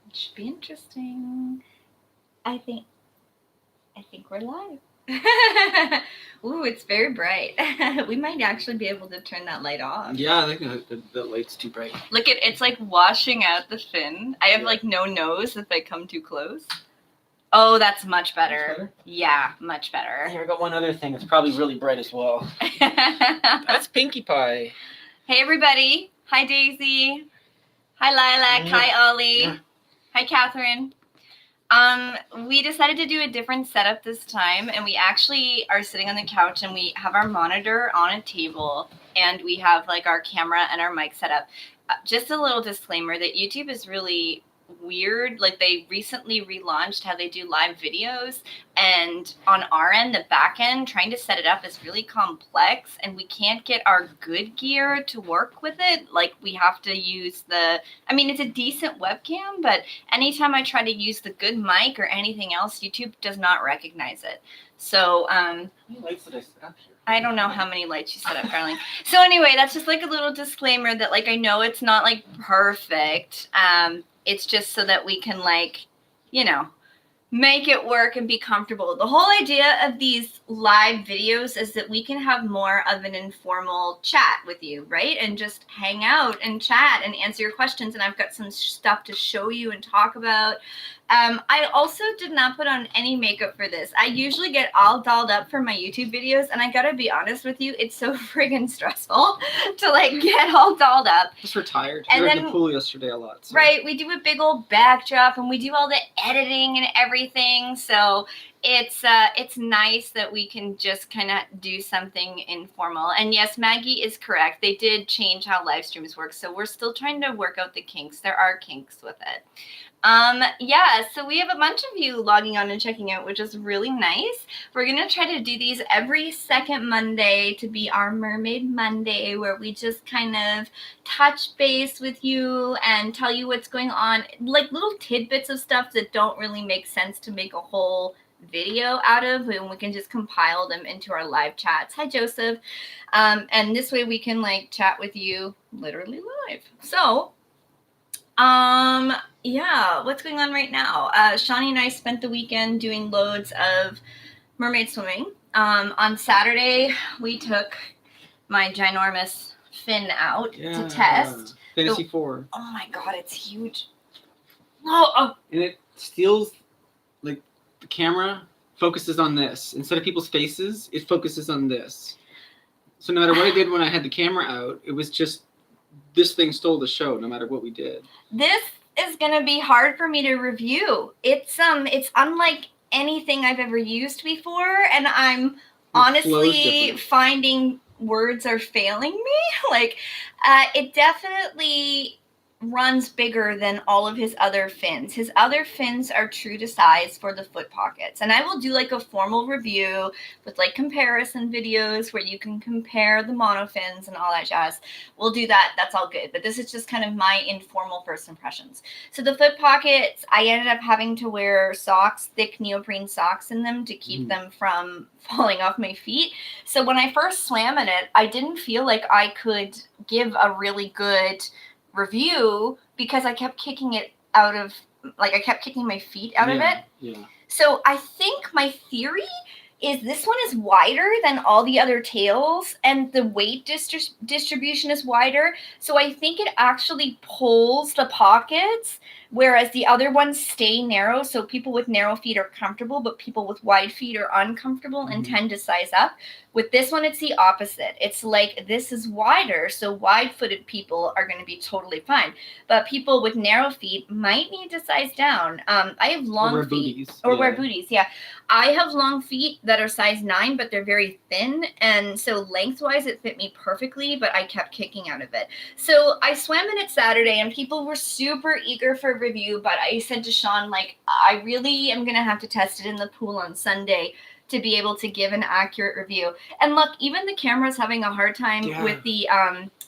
It should be interesting. I think we're live. Ooh, it's very bright. We might actually be able to turn that light off. Yeah, I think the light's too bright. Look, it's like washing out the fin. I have like no nose if I come too close. Oh, that's much better. Much better? Yeah, much better. Here, I got one other thing. It's probably really bright as well. That's Pinkie Pie. Hey, everybody. Hi, Daisy. Hi, Lilac. Hi, Ollie. Hi, Catherine. We decided to do a different setup this time, and we actually are sitting on the couch, and we have our monitor on a table, and we have like our camera and our mic set up. Just a little disclaimer that YouTube is really weird. Like, they recently relaunched how they do live videos, and on our end, the back end, trying to set it up is really complex, and we can't get our good gear to work with it. Like, we have to use it's a decent webcam, but anytime I try to use the good mic or anything else, YouTube does not recognize it. So, how many lights did I set up here? I don't know how many lights you set up, darling. So anyway, that's just like a little disclaimer that, like, I know it's not like perfect. It's just so that we can, like, make it work and be comfortable. The whole idea of these live videos is that we can have more of an informal chat with you, right? And just hang out and chat and answer your questions. And I've got some stuff to show you and talk about. I also did not put on any makeup for this. I usually get all dolled up for my YouTube videos, and I gotta be honest with you, it's so friggin' stressful to like get all dolled up. Just retired. And we were then, at the pool yesterday a lot. So. Right, we do a big old backdrop, and we do all the editing and everything. So it's nice that we can just kind of do something informal. And yes, Maggie is correct. They did change how live streams work, so we're still trying to work out the kinks. There are kinks with it. So we have a bunch of you logging on and checking out, which is really nice. We're going to try to do these every second Monday to be our Mermaid Monday, where we just kind of touch base with you and tell you what's going on, like little tidbits of stuff that don't really make sense to make a whole video out of, and we can just compile them into our live chats. Hi, Joseph. And this way we can like chat with you literally live. So, what's going on right now? Shawnee and I spent the weekend doing loads of mermaid swimming. On Saturday, we took my ginormous fin out to test. Fantasy 4. Oh my God, it's huge. And it steals, like, the camera focuses on this. Instead of people's faces, it focuses on this. So no matter what I did when I had the camera out, it was just, this thing stole the show no matter what we did. This is going to be hard for me to review. It's unlike anything I've ever used before, and I'm honestly finding words are failing me. Like, it definitely runs bigger than all of his other fins. His other fins are true to size for the foot pockets. And I will do like a formal review with like comparison videos where you can compare the monofins and all that jazz. We'll do that. That's all good. But this is just kind of my informal first impressions. So the foot pockets, I ended up having to wear socks, thick neoprene socks in them to keep them from falling off my feet. So when I first swam in it, I didn't feel like I could give a really good review because I kept kicking it out of, like, I kept kicking my feet out of it. Yeah. So I think my theory is this one is wider than all the other tails, and the weight distribution is wider. So I think it actually pulls the pockets, whereas the other ones stay narrow. So people with narrow feet are comfortable, but people with wide feet are uncomfortable and tend to size up. With this one, it's the opposite. It's like this is wider, so wide-footed people are going to be totally fine. But people with narrow feet might need to size down. I have long feet. Wear booties, yeah. I have long feet that are size 9, but they're very thin. And so lengthwise, it fit me perfectly, but I kept kicking out of it. So I swam in it Saturday, and people were super eager for a review. But I said to Sean, like, I really am going to have to test it in the pool on Sunday to be able to give an accurate review. And look, even the camera's having a hard time with the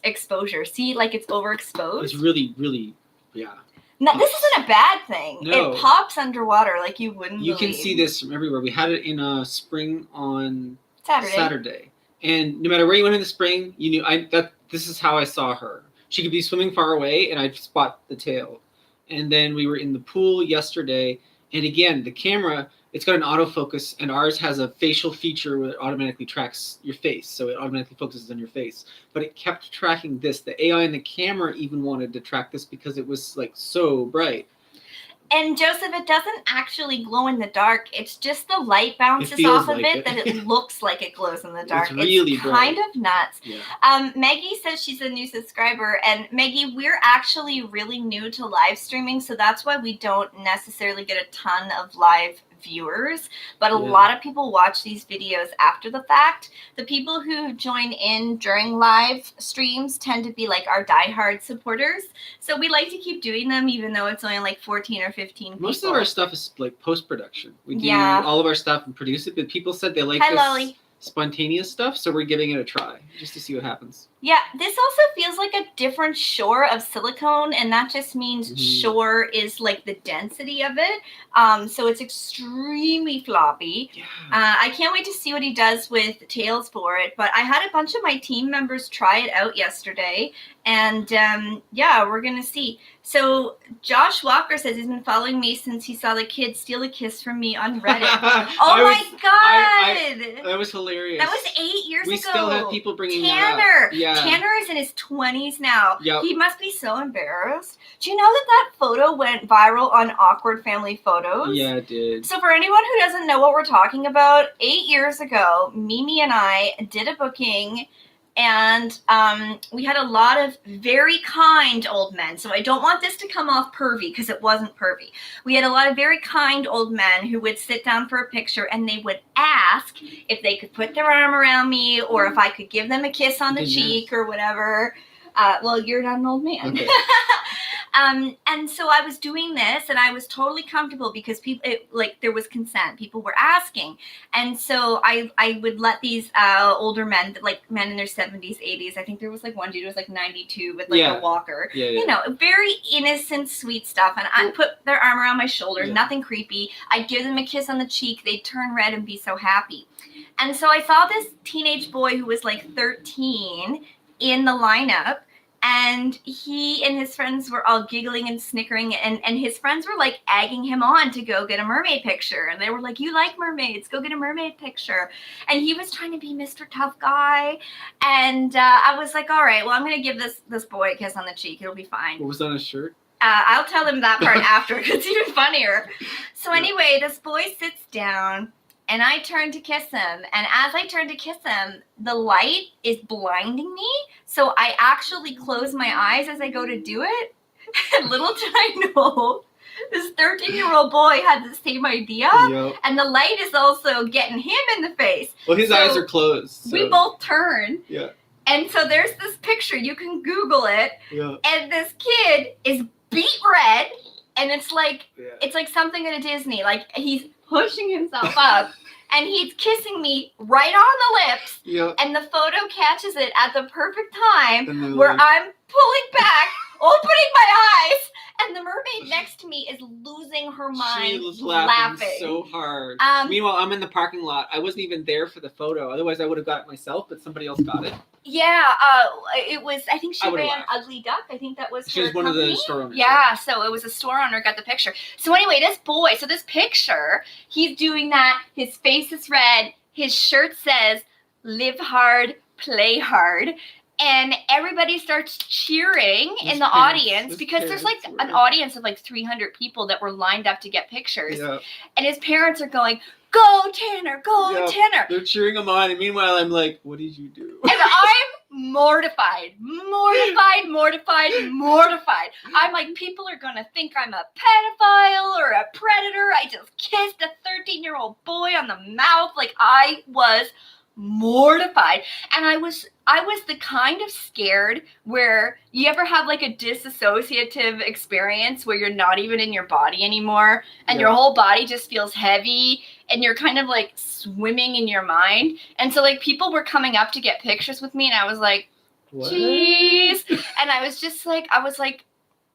exposure. See, like, it's overexposed. It's really, really, No, this isn't a bad thing. No. It pops underwater like you wouldn't You believe. can see this from everywhere. We had it in spring on Saturday. And no matter where you went in the spring, you knew this is how I saw her. She could be swimming far away, and I'd spot the tail. And then we were in the pool yesterday. And again, the camera, it's got an autofocus, and ours has a facial feature where it automatically tracks your face. So it automatically focuses on your face. But it kept tracking this. The AI in the camera even wanted to track this because it was like so bright. And Joseph, it doesn't actually glow in the dark. It's just the light bounces feels off of like it it. that it looks like it glows in the dark. It's really kind bright. of nuts. Yeah. Maggie says she's a new subscriber. And Maggie, we're actually really new to live streaming. So that's why we don't necessarily get a ton of live viewers, but a lot of people watch these videos after the fact. The people who join in during live streams tend to be like our diehard supporters, so we like to keep doing them even though it's only like 14 or 15 people. Most of our stuff is like post-production. We do all of our stuff and produce it, but people said they like this spontaneous stuff, so we're giving it a try just to see what happens. Yeah, this also feels like a different shore of silicone, and that just means shore is like the density of it. So it's extremely floppy. Yeah. I can't wait to see what he does with tails for it, but I had a bunch of my team members try it out yesterday, and yeah, we're gonna see. So Josh Walker says he's been following me since he saw the kid steal a kiss from me on Reddit. Oh my god! That was hilarious. That was 8 years ago. We still have people bringing Tanner. that up. Yeah. Tanner is in his 20s now. Yep. He must be so embarrassed. Do you know that photo went viral on Awkward Family Photos? Yeah, it did. So for anyone who doesn't know what we're talking about, 8 years ago, Mimi and I did a booking, and we had a lot of very kind old men. So I don't want this to come off pervy, because it wasn't pervy. We had a lot of very kind old men who would sit down for a picture, and they would ask if they could put their arm around me, or if I could give them a kiss on the cheek or whatever. Well, you're not an old man. Okay. And so I was doing this, and I was totally comfortable because there was consent. People were asking. And so I would let these older men, like men in their 70s, 80s. I think there was like one dude who was like 92 with like a walker. Yeah. You know, very innocent, sweet stuff. And I'd put their arm around my shoulder, nothing creepy. I'd give them a kiss on the cheek. They'd turn red and be so happy. And so I saw this teenage boy who was like 13 in the lineup. And he and his friends were all giggling and snickering, and his friends were like egging him on to go get a mermaid picture. And they were like, "You like mermaids, go get a mermaid picture." And he was trying to be Mr. Tough Guy. And I was like, all right, well, I'm going to give this boy a kiss on the cheek. It'll be fine. What was on his shirt? I'll tell him that part after, because it's even funnier. So anyway, this boy sits down, and I turn to kiss him. And as I turn to kiss him, the light is blinding me. So I actually close my eyes as I go to do it. And little did I know, this 13-year-old boy had the same idea. Yep. And the light is also getting him in the face. Well, his eyes are closed. So. We both turn. Yeah. And so there's this picture. You can Google it. Yeah. And this kid is beet red. And it's like something at a Disney. Like he's pushing himself up. And he's kissing me right on the lips. Yep. And the photo catches it at the perfect time where I'm pulling back, opening my eyes, and the mermaid next to me is losing her mind. She was laughing so hard. Meanwhile, I'm in the parking lot. I wasn't even there for the photo. Otherwise, I would have got it myself, but somebody else got it. Yeah, it was, I think she ran Ugly Duck. I think that was She was one of the store owners. Yeah, so it was a store owner got the picture. So anyway, this picture, he's doing that. His face is red. His shirt says, "Live hard, play hard." And everybody starts cheering in the audience because there's like an audience of like 300 people that were lined up to get pictures. Yeah. And his parents are going, "Go, Tanner, go, Tanner." They're cheering him on. And meanwhile, I'm like, what did you do? And I'm mortified. I'm like, people are going to think I'm a pedophile or a predator. I just kissed a 13-year-old boy on the mouth. Like, I was mortified. And I was the kind of scared where you ever have like a disassociative experience where you're not even in your body anymore and your whole body just feels heavy and you're kind of like swimming in your mind. And so like people were coming up to get pictures with me and I was like, jeez. And I was like,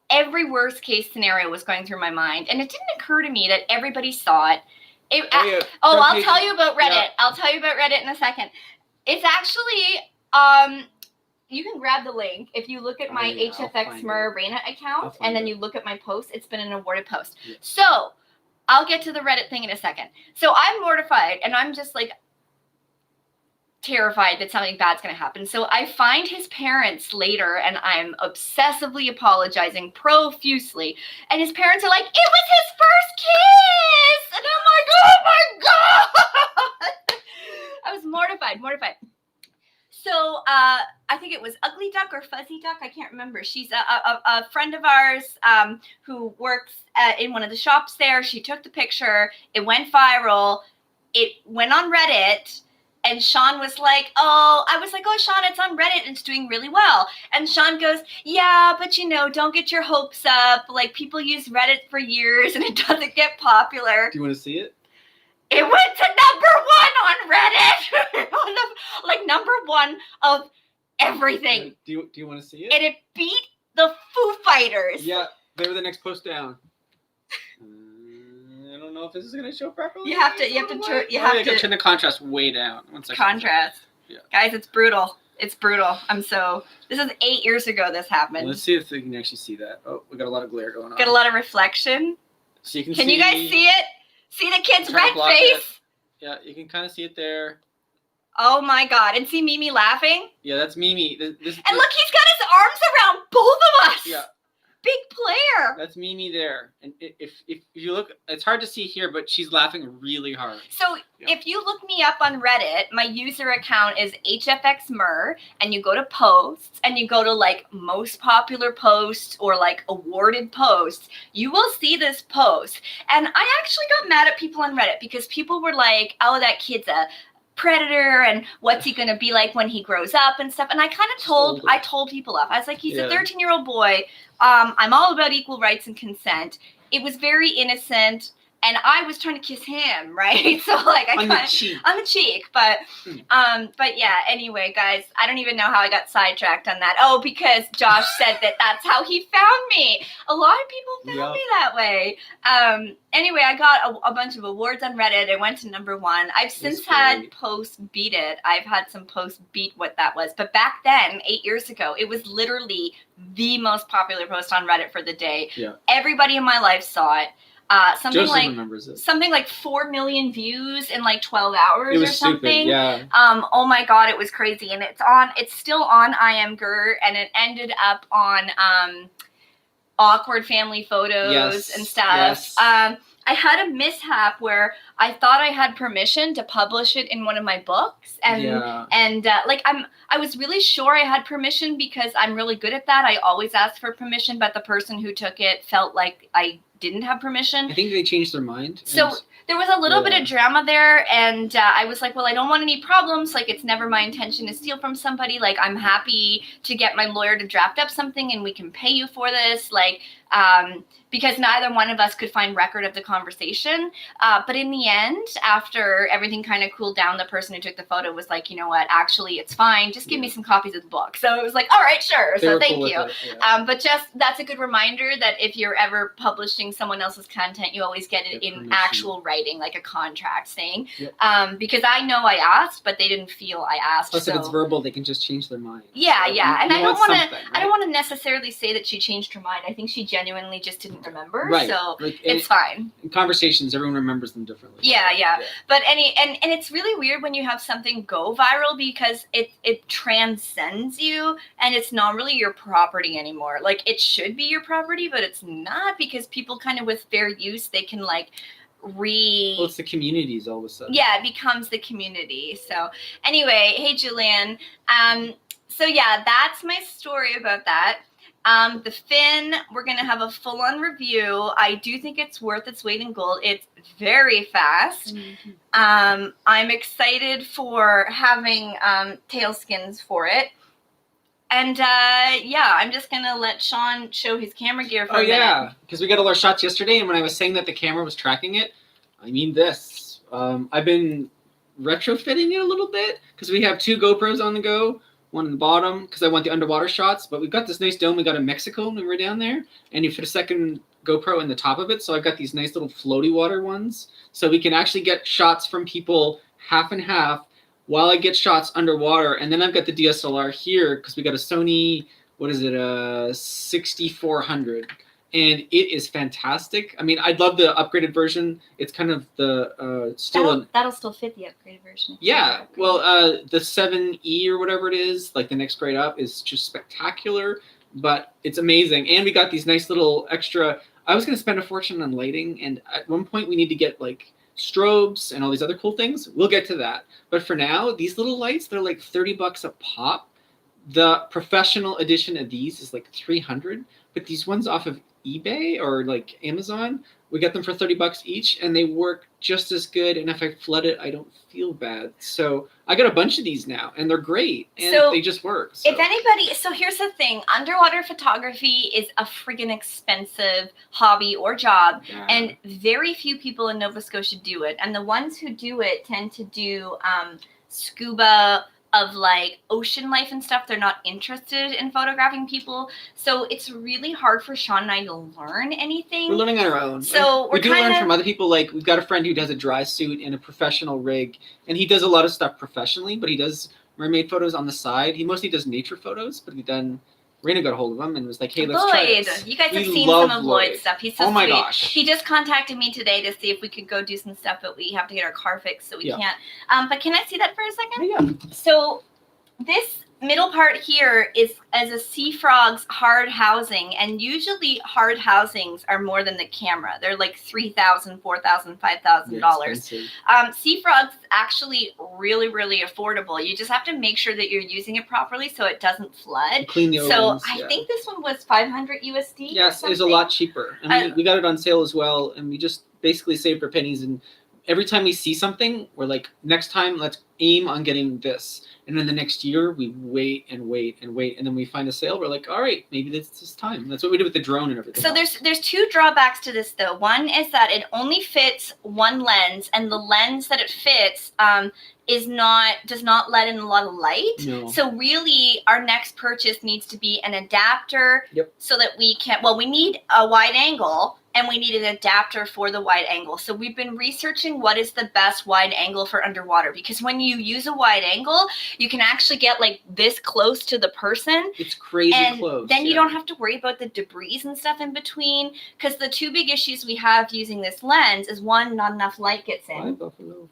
every worst case scenario was going through my mind. And it didn't occur to me that everybody saw it. I'll tell you about Reddit. I'll tell you about Reddit in a second. It's actually, you can grab the link. If you look at my HFX Raina account and then you look at my post, it's been an awarded post. Yeah. So I'll get to the Reddit thing in a second. So I'm mortified and I'm just like terrified that something bad's going to happen. So I find his parents later and I'm obsessively apologizing profusely. And his parents are like, it was his first kiss! And I'm like, oh my God! I was mortified. So I think it was Ugly Duck or Fuzzy Duck. I can't remember. She's a friend of ours who works in one of the shops there. She took the picture. It went viral. It went on Reddit. And Sean was like, I was like, Sean, it's on Reddit and it's doing really well. And Sean goes, yeah, but don't get your hopes up. Like, people use Reddit for years and it doesn't get popular. Do you want to see it? It went to number 1 on Reddit. Like, number 1 of everything. Do you want to see it? And it beat the Foo Fighters. Yeah, they were the next post down. I don't know if this is gonna show properly. You have to turn the contrast way down. 1 second. Contrast. Yeah. Guys, it's brutal. This is 8 years ago this happened. Well, let's see if we can actually see that. Oh, we got a lot of glare going on. Got a lot of reflection. So you can you guys see it? See the kid's red face? Yeah, you can kind of see it there. Oh my God. And see Mimi laughing? Yeah, that's Mimi. And look, he's got his arms around both of us. Yeah. Big player. That's Mimi there. And if you look, it's hard to see here, but she's laughing really hard. So if you look me up on Reddit, my user account is HFXMer, and you go to posts and you go to like most popular posts or like awarded posts, you will see this post. And I actually got mad at people on Reddit because people were like, oh, that kid's a predator and what's he going to be like when he grows up and stuff. And I kind of told people off. I was like, he's a 13-year-old boy. I'm all about equal rights and consent. It was very innocent. And I was trying to kiss him, right? So like on the cheek. But yeah, anyway, guys, I don't even know how I got sidetracked on that. Oh, because Josh said that's how he found me. A lot of people found me that way. Anyway, I got a bunch of awards on Reddit. It went to number 1. I've since had posts beat it. I've had some posts beat what that was. But back then, 8 years ago, it was literally the most popular post on Reddit for the day. Yeah. Everybody in my life saw it. Something like 4 million views in like 12 hours or something. Stupid, yeah. Oh my God, it was crazy. And it's still on IMGR, and it ended up on awkward family photos and stuff. Yes. I had a mishap where I thought I had permission to publish it in one of my books, and I was really sure I had permission because I'm really good at that. I always ask for permission, but the person who took it felt like I didn't have permission. I think they changed their mind. So there was a little bit of drama there, and I was like, well, I don't want any problems. Like, it's never my intention to steal from somebody. Like, I'm happy to get my lawyer to draft up something, and we can pay you for this. Like, because neither one of us could find record of the conversation. But in the end, after everything kind of cooled down, the person who took the photo was like, you know what, actually, it's fine. Just give me some copies of the book. So it was like, all right, sure. So thank you. But that's a good reminder that if you're ever publishing someone else's content, you always get it in actual writing, like a contract saying. Yep. Because I know I asked, but they didn't feel I asked. Plus, if it's verbal, they can just change their mind. Yeah, and I don't want to necessarily say that she changed her mind. I think she genuinely just didn't remember. Right. So it's fine. In conversations, everyone remembers them differently. Yeah. But and it's really weird when you have something go viral because it transcends you and it's not really your property anymore. Like, it should be your property, but it's not, because people kind of with fair use, they can like well, it's the communities all of a sudden. Yeah, it becomes the community. So anyway, hey Julian. So yeah, that's my story about that. The Fin, we're going to have a full-on review. I do think it's worth its weight in gold. It's very fast. Mm-hmm. I'm excited for having tail skins for it. And I'm just going to let Sean show his camera gear for a minute. Oh, yeah, because we got all our shots yesterday, and when I was saying that the camera was tracking it, I mean this. I've been retrofitting it a little bit, because we have 2 GoPros on the go. One in the bottom because I want the underwater shots, but we've got this nice dome we got in Mexico when we were down there, and you put a second GoPro in the top of it, so I've got these nice little floaty water ones, so we can actually get shots from people half and half while I get shots underwater. And then I've got the DSLR here because we got a Sony, what is it, 6400. And it is fantastic. I mean, I'd love the upgraded version. It's kind of the that'll still fit the upgraded version. Yeah, well, the 7E or whatever it is, like the next grade up, is just spectacular. But it's amazing, and we got these nice little extra. I was going to spend a fortune on lighting, and at one point we need to get like strobes and all these other cool things. We'll get to that. But for now, these little lights, they're like $30 a pop. The professional edition of these is like $300, but these ones off of eBay or like Amazon, we get them for $30 each, and they work just as good. And if I flood it, I don't feel bad. So I got a bunch of these now, and they're great, and they just work. So. If anybody, so here's the thing: underwater photography is a friggin' expensive hobby or job, and very few people in Nova Scotia do it. And the ones who do it tend to do scuba. Of like ocean life and stuff. They're not interested in photographing people, so it's really hard for Sean and I to learn anything. We're learning on our own. So we do learn from other people. Like we've got a friend who does a dry suit in a professional rig, and he does a lot of stuff professionally, but he does mermaid photos on the side. He mostly does nature photos, but Raina got a hold of him and was like, "Hey, let's try this." You guys have seen some of Lloyd's stuff. He's so sweet. Oh my gosh. He just contacted me today to see if we could go do some stuff, but we have to get our car fixed, so we can't. But can I see that for a second? Yeah. So this middle part here is as a sea frog's hard housing, and usually hard housings are more than the camera. They're like $3,000, $4,000, $5,000. Sea frogs actually really, really affordable. You just have to make sure that you're using it properly so it doesn't flood. Clean the ovens, I think this one was $500 USD. Yes, it was a lot cheaper, and we got it on sale as well, and we just basically saved our pennies. And every time we see something, we're like, next time let's aim on getting this. And then the next year, we wait and wait and wait, and then we find a sale. We're like, all right, maybe this is time. That's what we did with the drone and everything. So there's two drawbacks to this, though. One is that it only fits one lens, and the lens that it fits does not let in a lot of light. No. So really, our next purchase needs to be an adapter, so that we need a wide angle. And we need an adapter for the wide angle. So we've been researching what is the best wide angle for underwater, because when you use a wide angle, you can actually get like this close to the person. It's crazy and close. Then you don't have to worry about the debris and stuff in between. Because the two big issues we have using this lens is, one, not enough light gets in. Bye, Buffalo.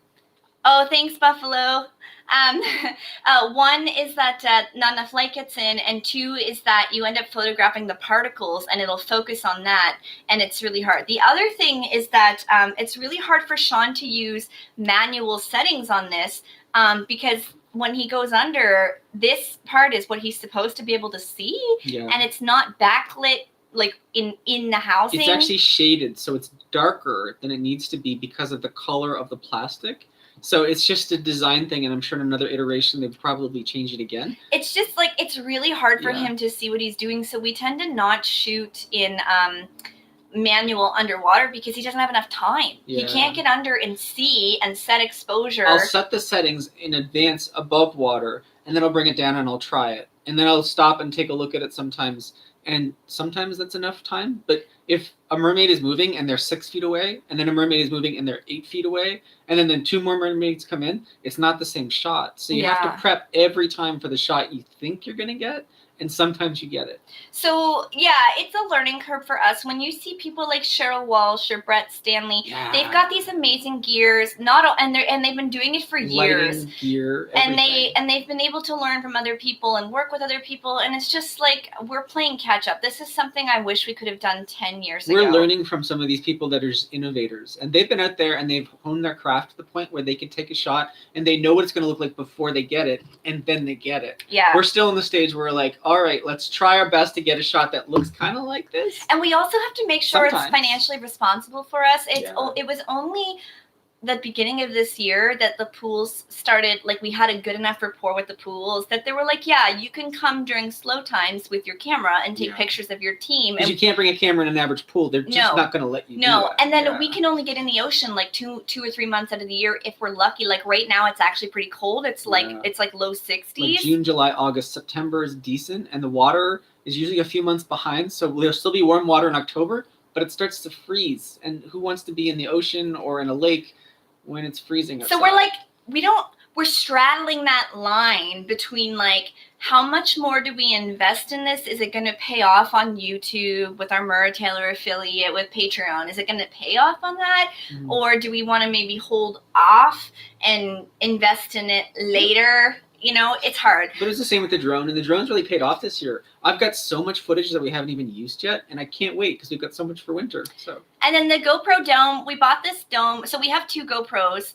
Oh, thanks, Buffalo. One is that not enough light gets in, and two is that you end up photographing the particles, and it'll focus on that, and it's really hard. The other thing is that it's really hard for Sean to use manual settings on this, because when he goes under, this part is what he's supposed to be able to see, and it's not backlit like in the housing. It's actually shaded, so it's darker than it needs to be because of the color of the plastic. So it's just a design thing, and I'm sure in another iteration they'll probably change it again. It's just like, it's really hard for him to see what he's doing, so we tend to not shoot in manual underwater because he doesn't have enough time. He can't get under and see and set exposure. I'll set the settings in advance above water, and then I'll bring it down and I'll try it. And then I'll stop and take a look at it sometimes. And sometimes that's enough time. But if a mermaid is moving and they're 6 feet away, and then a mermaid is moving and they're 8 feet away, and then two more mermaids come in, it's not the same shot. So you have to prep every time for the shot you think you're going to get. And sometimes you get it. So, it's a learning curve for us. When you see people like Cheryl Walsh or Brett Stanley, they've got these amazing gears, and they've been doing it for years. Lighting, gear, everything. And they've been able to learn from other people and work with other people, and it's just like we're playing catch up. This is something I wish we could have done 10 years ago. We're learning from some of these people that are just innovators, and they've been out there and they've honed their craft to the point where they can take a shot and they know what it's going to look like before they get it, and then they get it. We're still in the stage where we're like, all right, let's try our best to get a shot that looks kind of like this. And we also have to make sure it's financially responsible for us. It was only the beginning of this year that the pools started, like we had a good enough rapport with the pools that they were like, you can come during slow times with your camera and take pictures of your team. Because you can't bring a camera in an average pool. They're just not going to let you do that. And then we can only get in the ocean like two or 3 months out of the year if we're lucky. Like right now it's actually pretty cold. It's like low 60s. Like June, July, August, September is decent, and the water is usually a few months behind. So there'll still be warm water in October, but it starts to freeze. And who wants to be in the ocean or in a lake when it's freezing outside? So we're like, we're straddling that line between like, how much more do we invest in this? Is it going to pay off on YouTube with our MerTaylor affiliate, with Patreon? Is it going to pay off on that? Mhm. Or do we want to maybe hold off and invest in it later? You know, it's hard. But it's the same with the drone, and the drone's really paid off this year. I've got so much footage that we haven't even used yet, and I can't wait because we've got so much for winter. So. And then the GoPro dome, we bought this dome. So we have 2 GoPros.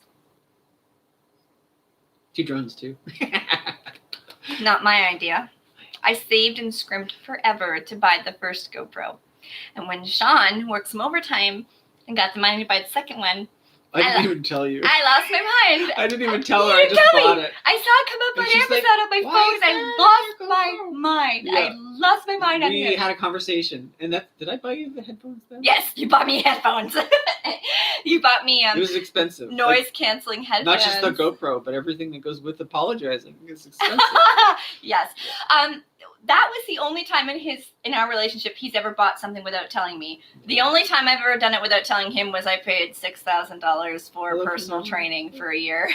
2 drones too. Not my idea. I saved and scrimped forever to buy the first GoPro. And when Sean worked some overtime and got the money to buy the second one, I didn't even tell you. I lost my mind. I didn't even tell her. You I didn't just tell bought me. it. I saw it come up And on she's Amazon like, on my "Why phone, is and I that lost your my GoPro?" mind. Yeah. I lost my mind on We here. had a conversation, and that did I buy you the headphones then? Yes, you bought me headphones. You bought me It was expensive. noise canceling headphones. Not just the GoPro, but everything that goes with apologizing is expensive. Yes. That was the only time in our relationship he's ever bought something without telling me. The only time I've ever done it without telling him was I paid $6,000 for Hello, personal Christian. training for a year.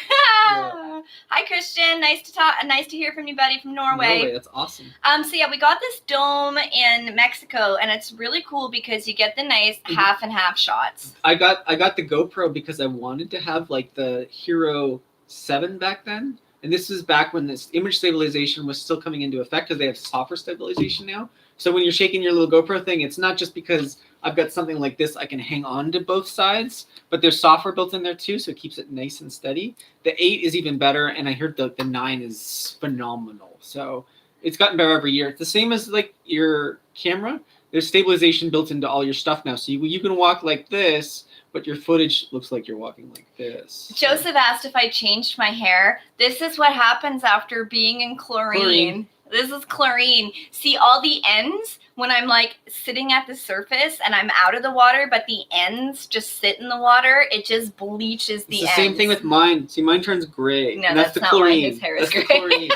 Yeah. Hi Christian, nice to talk. Nice to hear from you, buddy, from Norway. That's awesome. So yeah, we got this dome in Mexico, and it's really cool because you get the nice half and half shots. I got the GoPro because I wanted to have like the Hero 7 back then. And this is back when this image stabilization was still coming into effect because they have software stabilization now. So when you're shaking your little GoPro thing, it's not just because I've got something like this I can hang on to both sides, but there's software built in there too, so it keeps it nice and steady. The 8 is even better, and I heard the 9 is phenomenal. So it's gotten better every year. It's the same as like your camera. There's stabilization built into all your stuff now. So you can walk like this, but your footage looks like you're walking like this. Joseph asked if I changed my hair. This is what happens after being in chlorine. This is chlorine. See all the ends when I'm like sitting at the surface and I'm out of the water, but the ends just sit in the water. It just bleaches the ends. It's the same thing with mine. See, mine turns gray. No, and that's the not chlorine. why his hair is that's gray. The chlorine.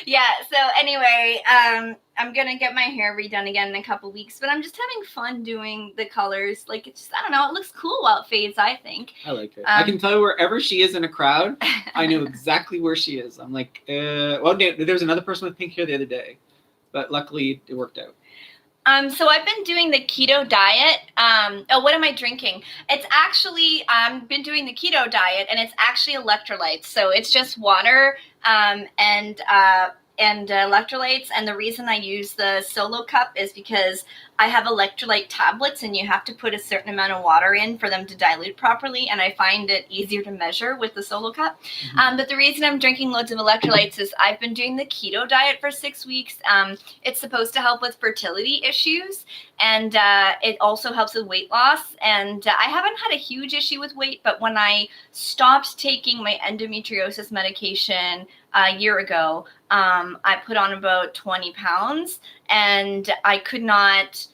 Yeah, so anyway, I'm going to get my hair redone again in a couple weeks, but I'm just having fun doing the colors. Like, it's just, I don't know, it looks cool while it fades, I think. I like it. I can tell you wherever she is in a crowd, I know exactly where she is. I'm like, well, there was another person with pink hair the other day, but luckily it worked out. So I've been doing the keto diet. What am I drinking? It's actually, I've been doing the keto diet, and it's actually electrolytes. So it's just water and electrolytes. And the reason I use the solo cup is because I have electrolyte tablets, and you have to put a certain amount of water in for them to dilute properly. And I find it easier to measure with the solo cup. Mm-hmm. But the reason I'm drinking loads of electrolytes is I've been doing the keto diet for 6 weeks. It's supposed to help with fertility issues, and it also helps with weight loss. And I haven't had a huge issue with weight, but when I stopped taking my endometriosis medication a year ago, I put on about 20 pounds, and I could not,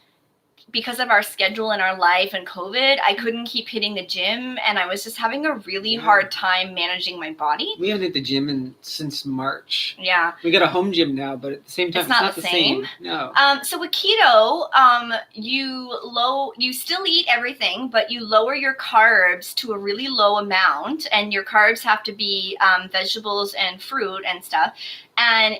because of our schedule and our life and COVID, I couldn't keep hitting the gym, and I was just having a really hard time managing my body. We haven't hit the gym since March. Yeah. We got a home gym now, but at the same time, it's not the same. No. So with keto, you still eat everything, but you lower your carbs to a really low amount, and your carbs have to be vegetables and fruit and stuff. And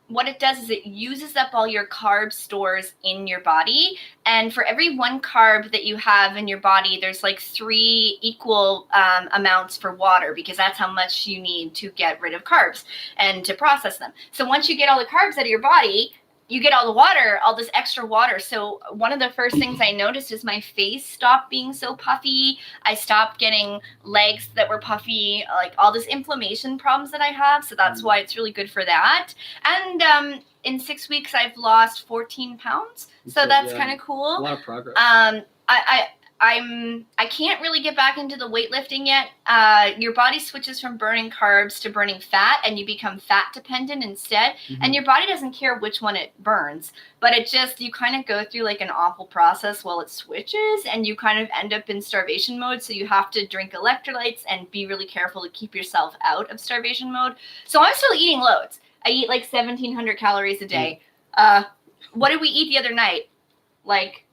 what it does is it uses up all your carb stores in your body. And for every 1 carb that you have in your body, there's like 3 equal amounts for water, because that's how much you need to get rid of carbs and to process them. So once you get all the carbs out of your body, you get all the water, all this extra water. So one of the first things I noticed is my face stopped being so puffy. I stopped getting legs that were puffy, like all this inflammation problems that I have. So that's why it's really good for that. And in 6 weeks, I've lost 14 pounds. So that's kind of cool. A lot of progress. I can't really get back into the weightlifting yet. Your body switches from burning carbs to burning fat, and you become fat dependent instead. Mm-hmm. And your body doesn't care which one it burns, but you kind of go through like an awful process while it switches, and you kind of end up in starvation mode. So you have to drink electrolytes and be really careful to keep yourself out of starvation mode. So I'm still eating loads. I eat like 1,700 calories a day. What did we eat the other night? Like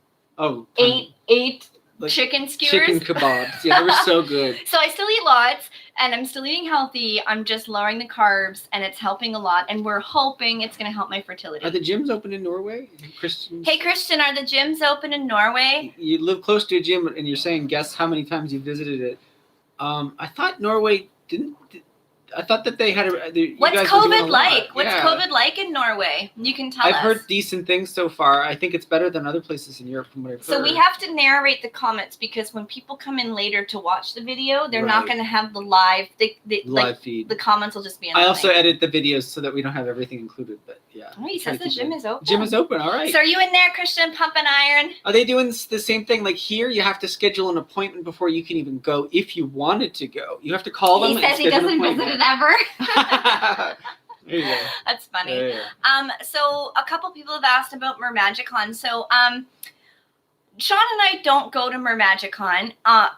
eight. Like chicken skewers. Chicken kebabs. Yeah, they were so good. So I still eat lots. and I'm still eating healthy. I'm just lowering the carbs, and it's helping a lot. And we're hoping it's going to help my fertility. Are the gyms open in Norway? Christians? Hey, Christian, are the gyms open in Norway? You live close to a gym, and you're saying, guess how many times you visited it. I thought Norway didn't. I thought that they had a. What's COVID like? What's COVID like in Norway? You can tell us. I've heard decent things so far. I think it's better than other places in Europe from what I've heard. So we have to narrate the comments because when people come in later to watch the video, they're not going to have the live live feed. The comments will just be. I also edit the videos so that we don't have everything included. But yeah. Oh, he says the gym is open. Gym is open. All right. So are you in there, Christian, pumping iron? Are they doing the same thing? Like here, you have to schedule an appointment before you can even go. If you wanted to go, you have to call them. He says he doesn't visit it ever. There you go. That's funny. There you go. So a couple people have asked about MerMagicCon. So Sean and I don't go to MerMagicCon.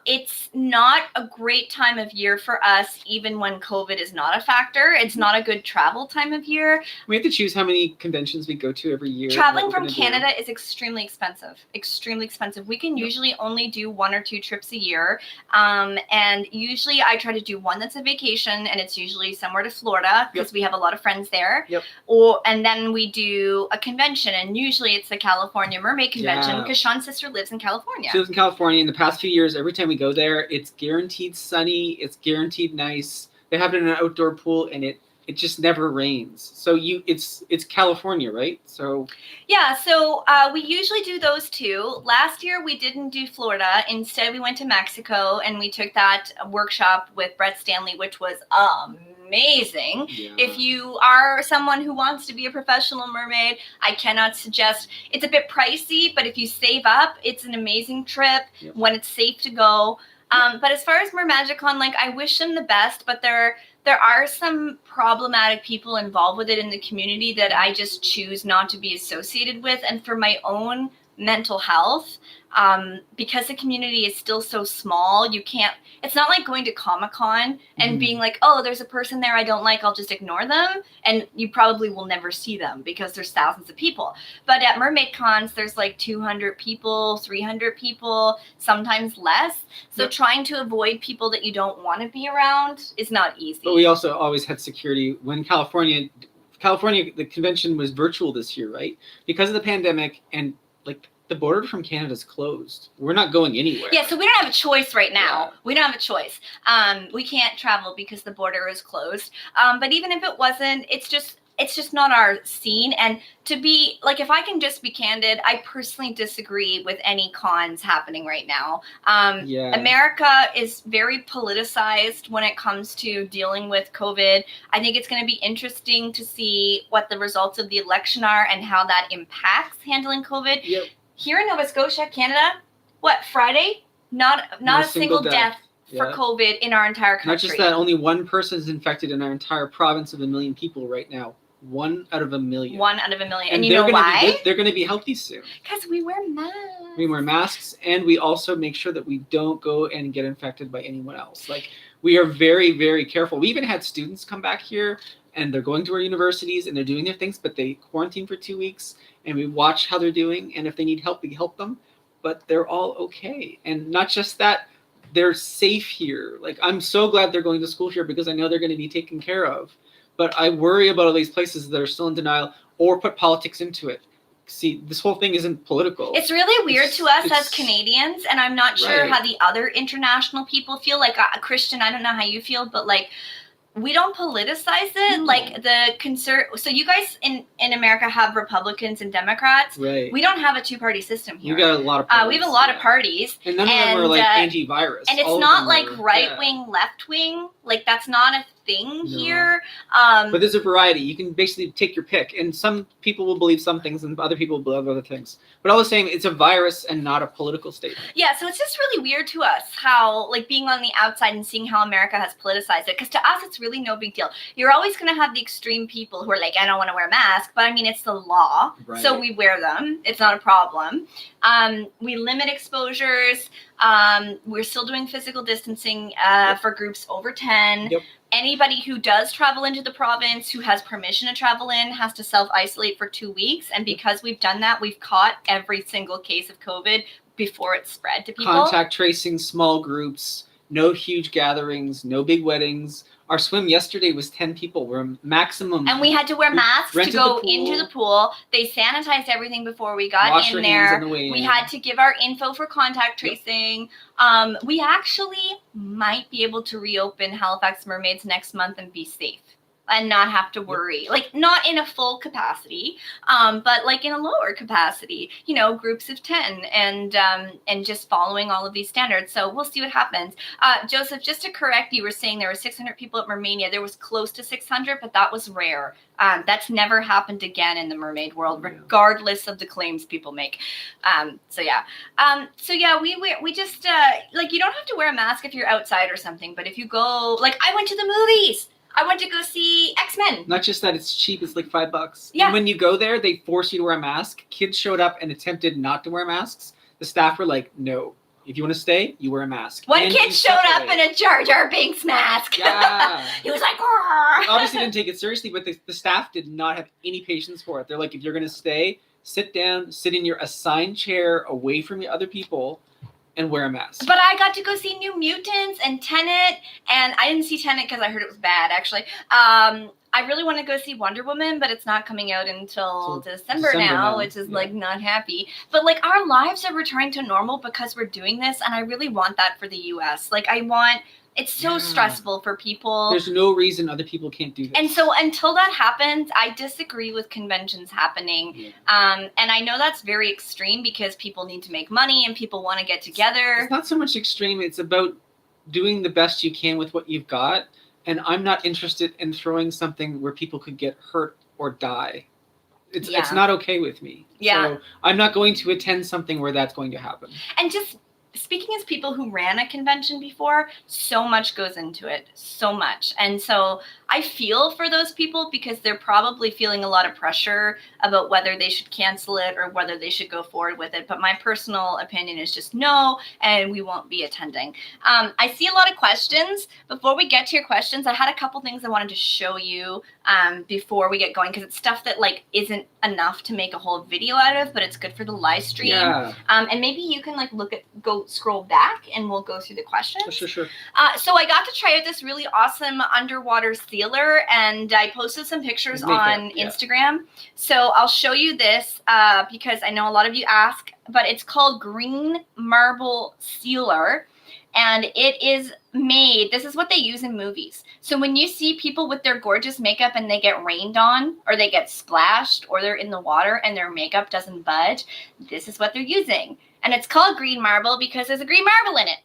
It's not a great time of year for us, even when COVID is not a factor. It's not a good travel time of year. We have to choose how many conventions we go to every year. Traveling from Canada is extremely expensive. Extremely expensive. We can usually only do 1 or 2 trips a year. And usually I try to do one that's a vacation, and it's usually somewhere to Florida because we have a lot of friends there. And then we do a convention, and usually it's the California Mermaid Convention because Sean's sister lives in California. She lives in California. In the past few years, every time we go there, it's guaranteed sunny. It's guaranteed nice. They have it in an outdoor pool, and it just never rains. So it's California, right? So yeah. So we usually do those 2. Last year we didn't do Florida. Instead, we went to Mexico, and we took that workshop with Brett Stanley, which was amazing. Yeah. If you are someone who wants to be a professional mermaid, I cannot suggest. It's a bit pricey, but if you save up, it's an amazing trip when it's safe to go. But as far as MerMagicCon, like I wish them the best, but there are some problematic people involved with it in the community that I just choose not to be associated with. And for my own mental health, because the community is still so small, it's not like going to Comic-Con and being like, oh, there's a person there I don't like, I'll just ignore them. And you probably will never see them because there's thousands of people. But at Mermaid Cons, there's like 200 people, 300 people, sometimes less. So trying to avoid people that you don't want to be around is not easy. But we also always had security. When California, the convention was virtual this year, right? Because of the pandemic, and like the border from Canada is closed. We're not going anywhere. Yeah, so we don't have a choice right now. Yeah. We don't have a choice. We can't travel because the border is closed. But even if it wasn't, it's just not our scene. And to be like, if I can just be candid, I personally disagree with any cons happening right now. America is very politicized when it comes to dealing with COVID. I think it's going to be interesting to see what the results of the election are and how that impacts handling COVID. Yep. Here in Nova Scotia, Canada, Friday? Not a single death for COVID in our entire country. Not just that, only 1 person is infected in our entire province of 1 million people right now. 1 out of 1 million. 1 out of 1 million. And you know why? They're going to be healthy soon. Because we wear masks. We wear masks, and we also make sure that we don't go and get infected by anyone else. Like, we are very, very careful. We even had students come back here, and they're going to our universities, and they're doing their things, but they quarantine for 2 weeks, and we watch how they're doing, and if they need help, we help them. But they're all okay. And not just that, they're safe here. Like, I'm so glad they're going to school here because I know they're going to be taken care of. But I worry about all these places that are still in denial or put politics into it. See, this whole thing isn't political. It's really weird to us as Canadians, and I'm not sure how the other international people feel. Like, Christian, I don't know how you feel, but like, we don't politicize it. Like so you guys in America have Republicans and Democrats. Right. We don't have a 2-party system here. We got a lot of parties. We have a lot of parties. And none of them are like anti-virus. And it's not like right-wing, left-wing. Like, that's not a thing here. But there's a variety. You can basically take your pick. And some people will believe some things and other people will believe other things. But all the same, it's a virus and not a political statement. Yeah, so it's just really weird to us how, like, being on the outside and seeing how America has politicized it. Because to us, it's really no big deal. You're always going to have the extreme people who are like, I don't want to wear a mask. But, I mean, it's the law. Right. So we wear them. It's not a problem. We limit exposures. We're still doing physical distancing for groups over 10. Yep. Anybody who does travel into the province, who has permission to travel in, has to self-isolate for 2 weeks. And because we've done that, we've caught every single case of COVID before it spread to people. Contact tracing, small groups, no huge gatherings, no big weddings. Our swim yesterday was 10 people. We're maximum. And we had to wear masks to go the into the pool. They sanitized everything before we got in there. We had to give our info for contact tracing. We actually might be able to reopen Halifax Mermaids next month and be safe and not have to worry. Like, not in a full capacity, but like in a lower capacity, you know, groups of 10 and just following all of these standards. So we'll see what happens. Joseph, just to correct, you were saying there were 600 people at Mermania. There was close to 600, but that was rare. That's never happened again in the mermaid world, regardless of the claims people make. So yeah, we just, like, you don't have to wear a mask if you're outside or something, but if you go, like, I went to the movies. I went to go see X-Men. Not just that, it's cheap. It's like $5. Yeah. And when you go there, they force you to wear a mask. Kids showed up and attempted not to wear masks. The staff were like, no. If you want to stay, you wear a mask. One kid showed up in a Jar Jar Binks mask. Yeah. He was like, "Arr!" Obviously didn't take it seriously, but the staff did not have any patience for it. They're like, if you're going to stay, sit down, sit in your assigned chair away from the other people, and wear a mask. But I got to go see New Mutants and Tenet, and I didn't see Tenet because I heard it was bad, actually. I really want to go see Wonder Woman, but it's not coming out until December now, which is like not happy. But like, our lives are returning to normal because we're doing this, and I really want that for the US. Like, it's so stressful for people. There's no reason other people can't do this. And so until that happens, I disagree with conventions happening. Yeah. And I know that's very extreme because people need to make money and people want to get together. It's not so much extreme. It's about doing the best you can with what you've got. And I'm not interested in throwing something where people could get hurt or die. It's not okay with me. Yeah. So I'm not going to attend something where that's going to happen. And just speaking as people who ran a convention before, so much goes into it, so much. And so I feel for those people because they're probably feeling a lot of pressure about whether they should cancel it or whether they should go forward with it. But my personal opinion is just no, and we won't be attending. I see a lot of questions. Before we get to your questions, I had a couple things I wanted to show you before we get going, because it's stuff that like isn't enough to make a whole video out of, but it's good for the live stream. Yeah. And maybe you can like scroll back and we'll go through the questions. Sure. So I got to try out this really awesome underwater sealer, and I posted some pictures on Instagram. So I'll show you this because I know a lot of you ask, but it's called Green Marble Sealer. And it is made, this is what they use in movies. So when you see people with their gorgeous makeup and they get rained on, or they get splashed, or they're in the water and their makeup doesn't budge, this is what they're using. And it's called green marble because there's a green marble in it.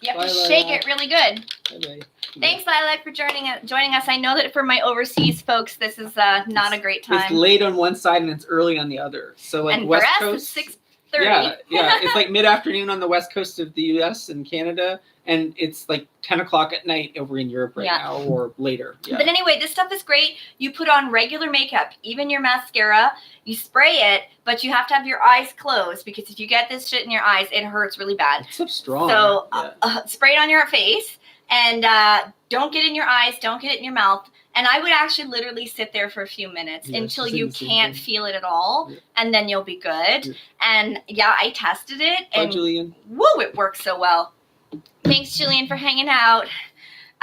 You have to shake it really good. Bye-bye. Thanks, Lilac, for joining us. I know that for my overseas folks, this is not a great time. It's late on one side and it's early on the other. So like and West for us, Coast, it's 6:30. Yeah. It's like mid-afternoon on the west coast of the U.S. and Canada, and it's like 10 o'clock at night over in Europe now or later. Yeah. But anyway, this stuff is great. You put on regular makeup, even your mascara. You spray it, but you have to have your eyes closed because if you get this shit in your eyes, it hurts really bad. It's so strong. So spray it on your face, and don't get it in your eyes, don't get it in your mouth. And I would actually literally sit there for a few minutes until you can't feel it at all, and then you'll be good. Yeah. And I tested it, and Julian. Woo, it works so well. Thanks, Julian, for hanging out.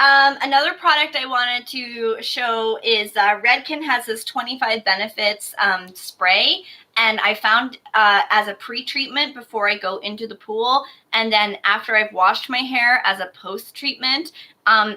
Another product I wanted to show is Redken has this 25 Benefits spray, and I found as a pre-treatment before I go into the pool, and then after I've washed my hair as a post-treatment.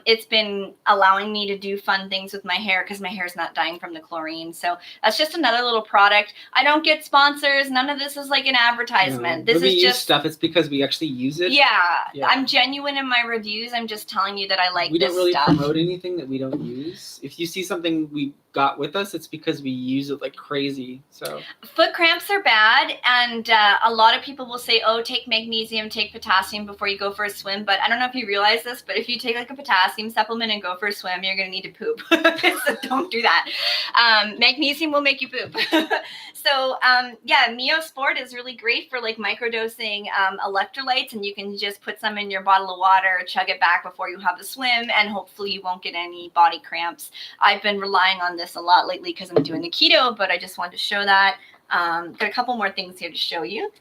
It's been allowing me to do fun things with my hair because my hair's not dying from the chlorine. So that's just another little product. I don't get sponsors. None of this is like an advertisement. No, this is just stuff. It's because we actually use it. Yeah, I'm genuine in my reviews. I'm just telling you that I like this stuff. We don't really promote anything that we don't use. If you see something we got with us, it's because we use it like crazy. So foot cramps are bad, and a lot of people will say, oh, take magnesium, take potassium before you go for a swim. But I don't know if you realize this, but if you take like a potassium supplement and go for a swim, you're going to need to poop. So don't do that. Magnesium will make you poop. So Mio Sport is really great for like microdosing electrolytes, and you can just put some in your bottle of water, chug it back before you have the swim, and hopefully you won't get any body cramps. I've been relying on this a lot lately because I'm doing the keto, but I just wanted to show that. Got a couple more things here to show you.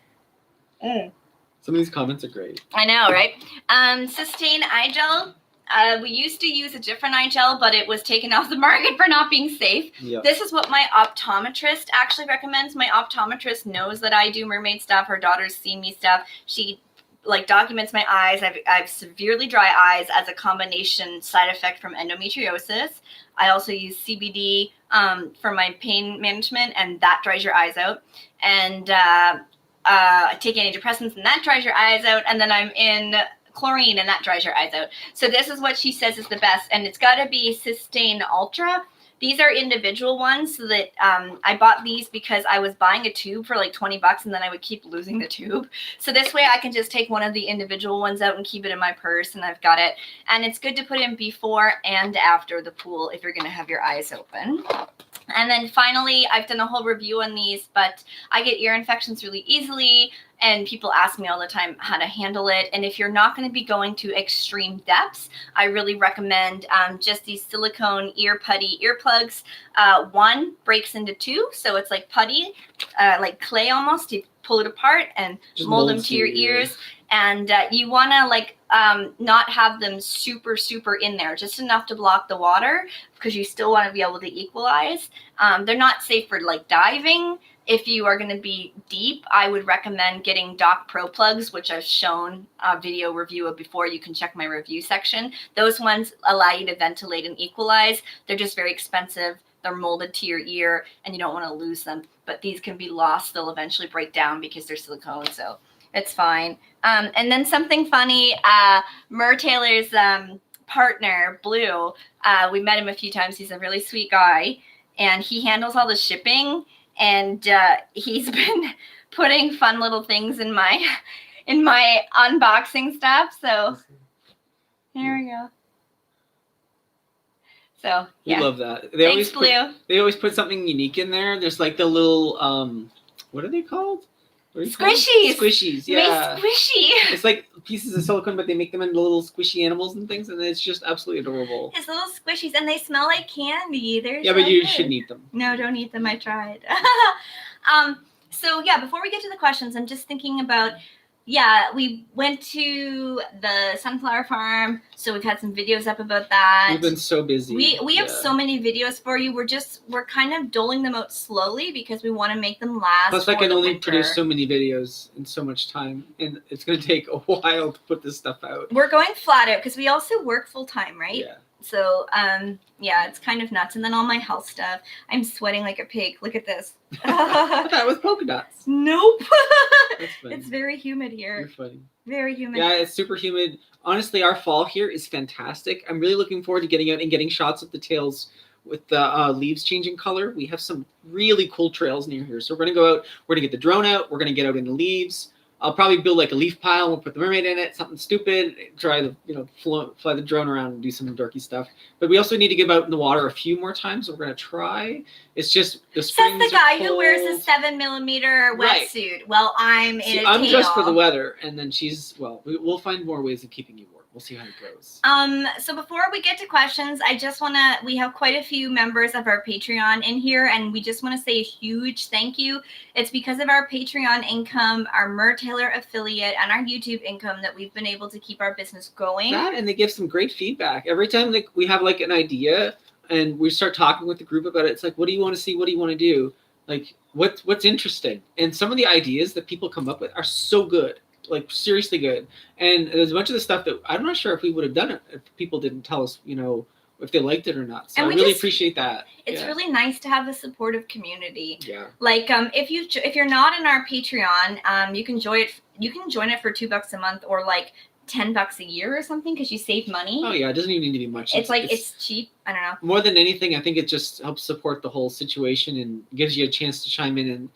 Some of these comments are great. I know, right? Sustain eye gel. We used to use a different eye gel, but it was taken off the market for not being safe. Yep. This is what my optometrist actually recommends. My optometrist knows that I do mermaid stuff. Her daughter's seen me stuff. She documents my eyes. I've severely dry eyes as a combination side effect from endometriosis. I also use CBD for my pain management, and that dries your eyes out. And I take antidepressants, and that dries your eyes out. And then I'm in chlorine, and that dries your eyes out. So this is what she says is the best, and it's got to be Sustain Ultra. These are individual ones, so that I bought these because I was buying a tube for like $20, and then I would keep losing the tube. So this way I can just take one of the individual ones out and keep it in my purse, and I've got it. And it's good to put in before and after the pool if you're going to have your eyes open. And then finally, I've done a whole review on these, but I get ear infections really easily, and people ask me all the time how to handle it. And if you're not going to be going to extreme depths, I really recommend just these silicone ear putty earplugs. One breaks into two, so it's like putty, like clay almost. You pull it apart and Just mold them molds to your your ears. And you want to not have them super in there, just enough to block the water, because you still want to be able to equalize. They're not safe for like diving. If you are going to be deep, I would recommend getting Doc Pro plugs, which I've shown a video review of before. You can check my review section. Those ones allow you to ventilate and equalize. They're just very expensive. They're molded to your ear, and you don't want to lose them. But these can be lost. They'll eventually break down because they're silicone, so it's fine. And then something funny, MerTaylor's partner, Blue, we met him a few times. He's a really sweet guy, and he handles all the shipping. And he's been putting fun little things in my unboxing stuff. So here we go. So yeah, We love that. Thanks, Blue. They always put something unique in there. There's like the little what are they called? Squishies. Squishies, yeah. Very squishy. It's like pieces of silicone, but they make them into little squishy animals and things, and it's just absolutely adorable. It's little squishies, and they smell like candy. They're Yeah, so but you good. shouldn't eat them. No, don't eat them. I tried. So yeah, before we get to the questions, I'm just thinking about, we went to the sunflower farm, so we've had some videos up about that. We've been so busy. We have so many videos for you. We're kind of doling them out slowly because we want to make them last. Plus, I can only produce so many videos in so much time, and it's going to take a while to put this stuff out. We're going flat out because we also work full time, right? Yeah. So, it's kind of nuts. And then all my health stuff. I'm sweating like a pig. Look at this. That was polka dots. Nope. That's funny. It's very humid here. You're funny. Very humid. Yeah, it's super humid. Honestly, our fall here is fantastic. I'm really looking forward to getting out and getting shots of the tails with the leaves changing color. We have some really cool trails near here. So we're going to go out. We're going to get the drone out. We're going to get out in the leaves. I'll probably build like a leaf pile. We'll put the mermaid in it, something stupid. Try to, fly the drone around and do some dorky stuff. But we also need to get out in the water a few more times. We're gonna try. It's just the springs Says the guy are who wears a 7mm Right. wetsuit. Well, I'm in a I'm tail. dressed for the weather, and then we'll find more ways of keeping you warm. We'll see how it goes. So before we get to questions, we have quite a few members of our Patreon in here, and we just want to say a huge thank you. It's because of our Patreon income, our MerTaylor affiliate, and our YouTube income that we've been able to keep our business going. That, and they give some great feedback. Every time we have like an idea and we start talking with the group about it, it's like, what do you want to see? What do you want to do? Like, what's interesting? And some of the ideas that people come up with are so good. Like seriously good, and there's a bunch of the stuff that I'm not sure if we would have done it if people didn't tell us, if they liked it or not. So I really appreciate that. It's really nice to have a supportive community. Yeah. Like if you're not in our Patreon, you can join it. You can join it for $2 a month or like $10 a year or something because you save money. Oh yeah, it doesn't even need to be much. It's cheap. I don't know. More than anything, I think it just helps support the whole situation and gives you a chance to chime in and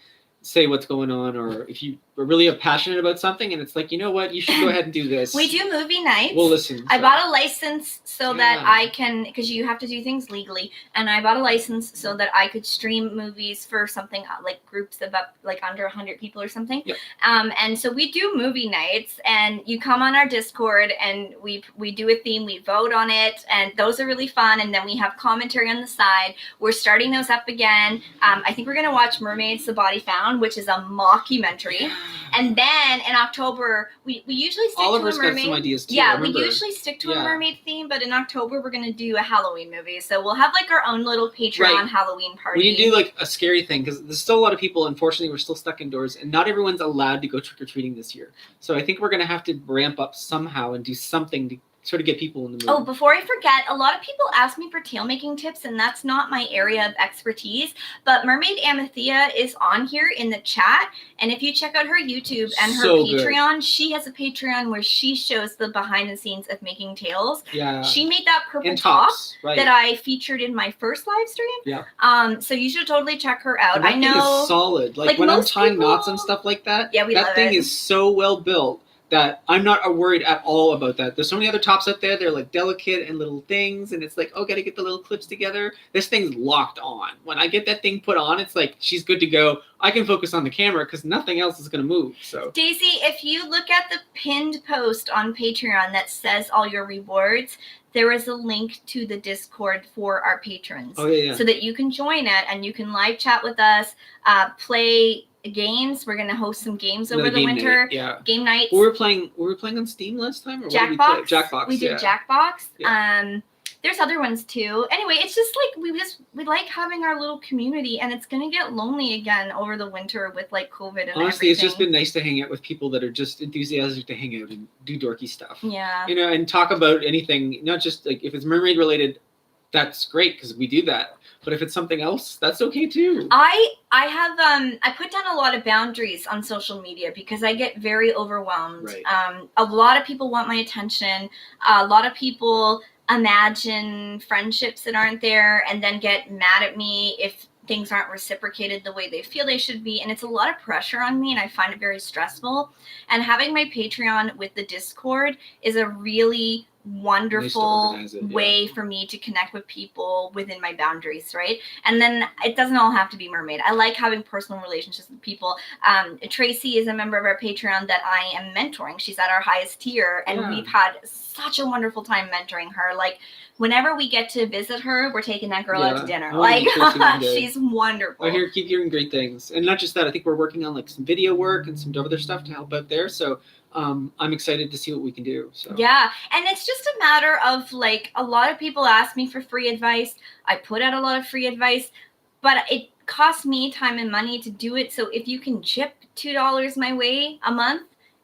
say what's going on, or if you are really passionate about something and it's like, you know what, you should go ahead and do this. We do movie nights. We'll listen. I bought a license so that I can, because you have to do things legally, and I bought a license so that I could stream movies for something like groups of up like under 100 people or something. Yep. And so we do movie nights, and you come on our Discord and we do a theme, we vote on it, and those are really fun. And then we have commentary on the side. We're starting those up again. I think we're gonna watch Mermaids: The Body Found, which is a mockumentary. And then in October, we usually stick to a Oliver's got mermaid. some ideas too. Yeah, we usually stick to a mermaid theme, but in October we're gonna do a Halloween movie. So we'll have like our own little Patreon Halloween party. We can do like a scary thing because there's still a lot of people. Unfortunately, we're still stuck indoors, and not everyone's allowed to go trick or treating this year. So I think we're gonna have to ramp up somehow and do something to sort of get people in the mood. Oh, before I forget, a lot of people ask me for tail making tips, and that's not my area of expertise. But Mermaid Amathea is on here in the chat, and if you check out her YouTube and her Patreon, she has a Patreon where she shows the behind the scenes of making tails. Yeah. She made that purple top that I featured in my first live stream. Yeah. So you should totally check her out. And that I know. Thing is solid. Like when I'm tying knots and stuff like that. Yeah, that thing is so well built that I'm not worried at all about that. There's so many other tops out there. They're like delicate and little things, and it's like, oh, gotta get the little clips together. This thing's locked on. When I get that thing put on, it's like she's good to go. I can focus on the camera because nothing else is gonna move. So Daisy, if you look at the pinned post on Patreon that says all your rewards, there is a link to the Discord for our patrons. Oh yeah. So that you can join it and you can live chat with us, play games. We're gonna host some games over the winter. Game nights. We were playing on Steam last time, or Jackbox. What did we play? Jackbox. We did Jackbox. Yeah. There's other ones too. Anyway, it's just like we like having our little community, and it's gonna get lonely again over the winter with like COVID and honestly, everything. It's just been nice to hang out with people that are just enthusiastic to hang out and do dorky stuff. Yeah. You know, and talk about anything, not just like if it's mermaid related, that's great because we do that. But if it's something else, that's okay too. I have I put down a lot of boundaries on social media because I get very overwhelmed. Right. A lot of people want my attention. A lot of people imagine friendships that aren't there and then get mad at me if things aren't reciprocated the way they feel they should be. And it's a lot of pressure on me, and I find it very stressful. And having my Patreon with the Discord is a really wonderful way for me to connect with people within my boundaries, right? And then it doesn't all have to be mermaid. I like having personal relationships with people. Tracy is a member of our Patreon that I am mentoring. She's at our highest tier, and we've had such a wonderful time mentoring her. Like whenever we get to visit her, we're taking that girl out to dinner. Like she's wonderful. I keep hearing great things. And not just that, I think we're working on like some video work and some other stuff to help out there. So I'm excited to see what we can do. So yeah, and it's just a matter of like a lot of people ask me for free advice. I put out a lot of free advice, but it costs me time and money to do it. So if you can chip $2 my way a month,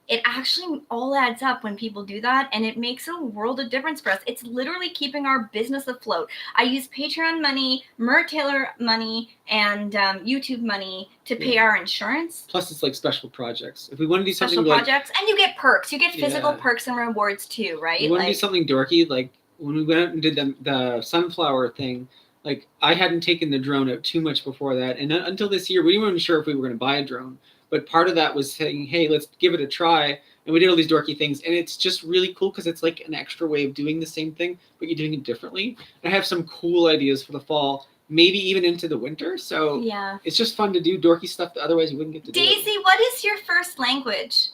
it actually all adds up when people do that, and it makes a world of difference for us. It's literally keeping our business afloat. I use Patreon money, MerTaylor money, and YouTube money to pay our insurance. Plus, it's like special projects. If we want to do something special projects, and you get perks. You get physical perks and rewards too, right? We want to do something dorky, like when we went out and did the sunflower thing. Like I hadn't taken the drone out too much before that, and until this year, we weren't sure if we were going to buy a drone. But part of that was saying, hey, let's give it a try. And we did all these dorky things. And it's just really cool because it's like an extra way of doing the same thing, but you're doing it differently. And I have some cool ideas for the fall, maybe even into the winter. So it's just fun to do dorky stuff that otherwise you wouldn't get to do. Daisy, what is your first language?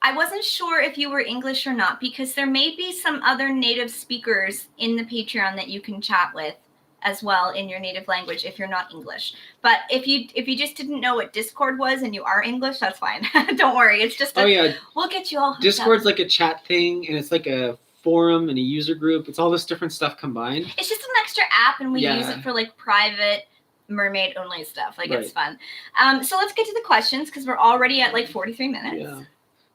I wasn't sure if you were English or not, because there may be some other native speakers in the Patreon that you can chat with as well in your native language if you're not English. But if you just didn't know what Discord was and you are English, that's fine. Don't worry. It's just we'll get you all hooked Discord's up. Like a chat thing, and it's like a forum and a user group. It's all this different stuff combined. It's just an extra app, and we use it for like private mermaid only stuff. Like it's fun. So let's get to the questions because we're already at like 43 minutes. Yeah.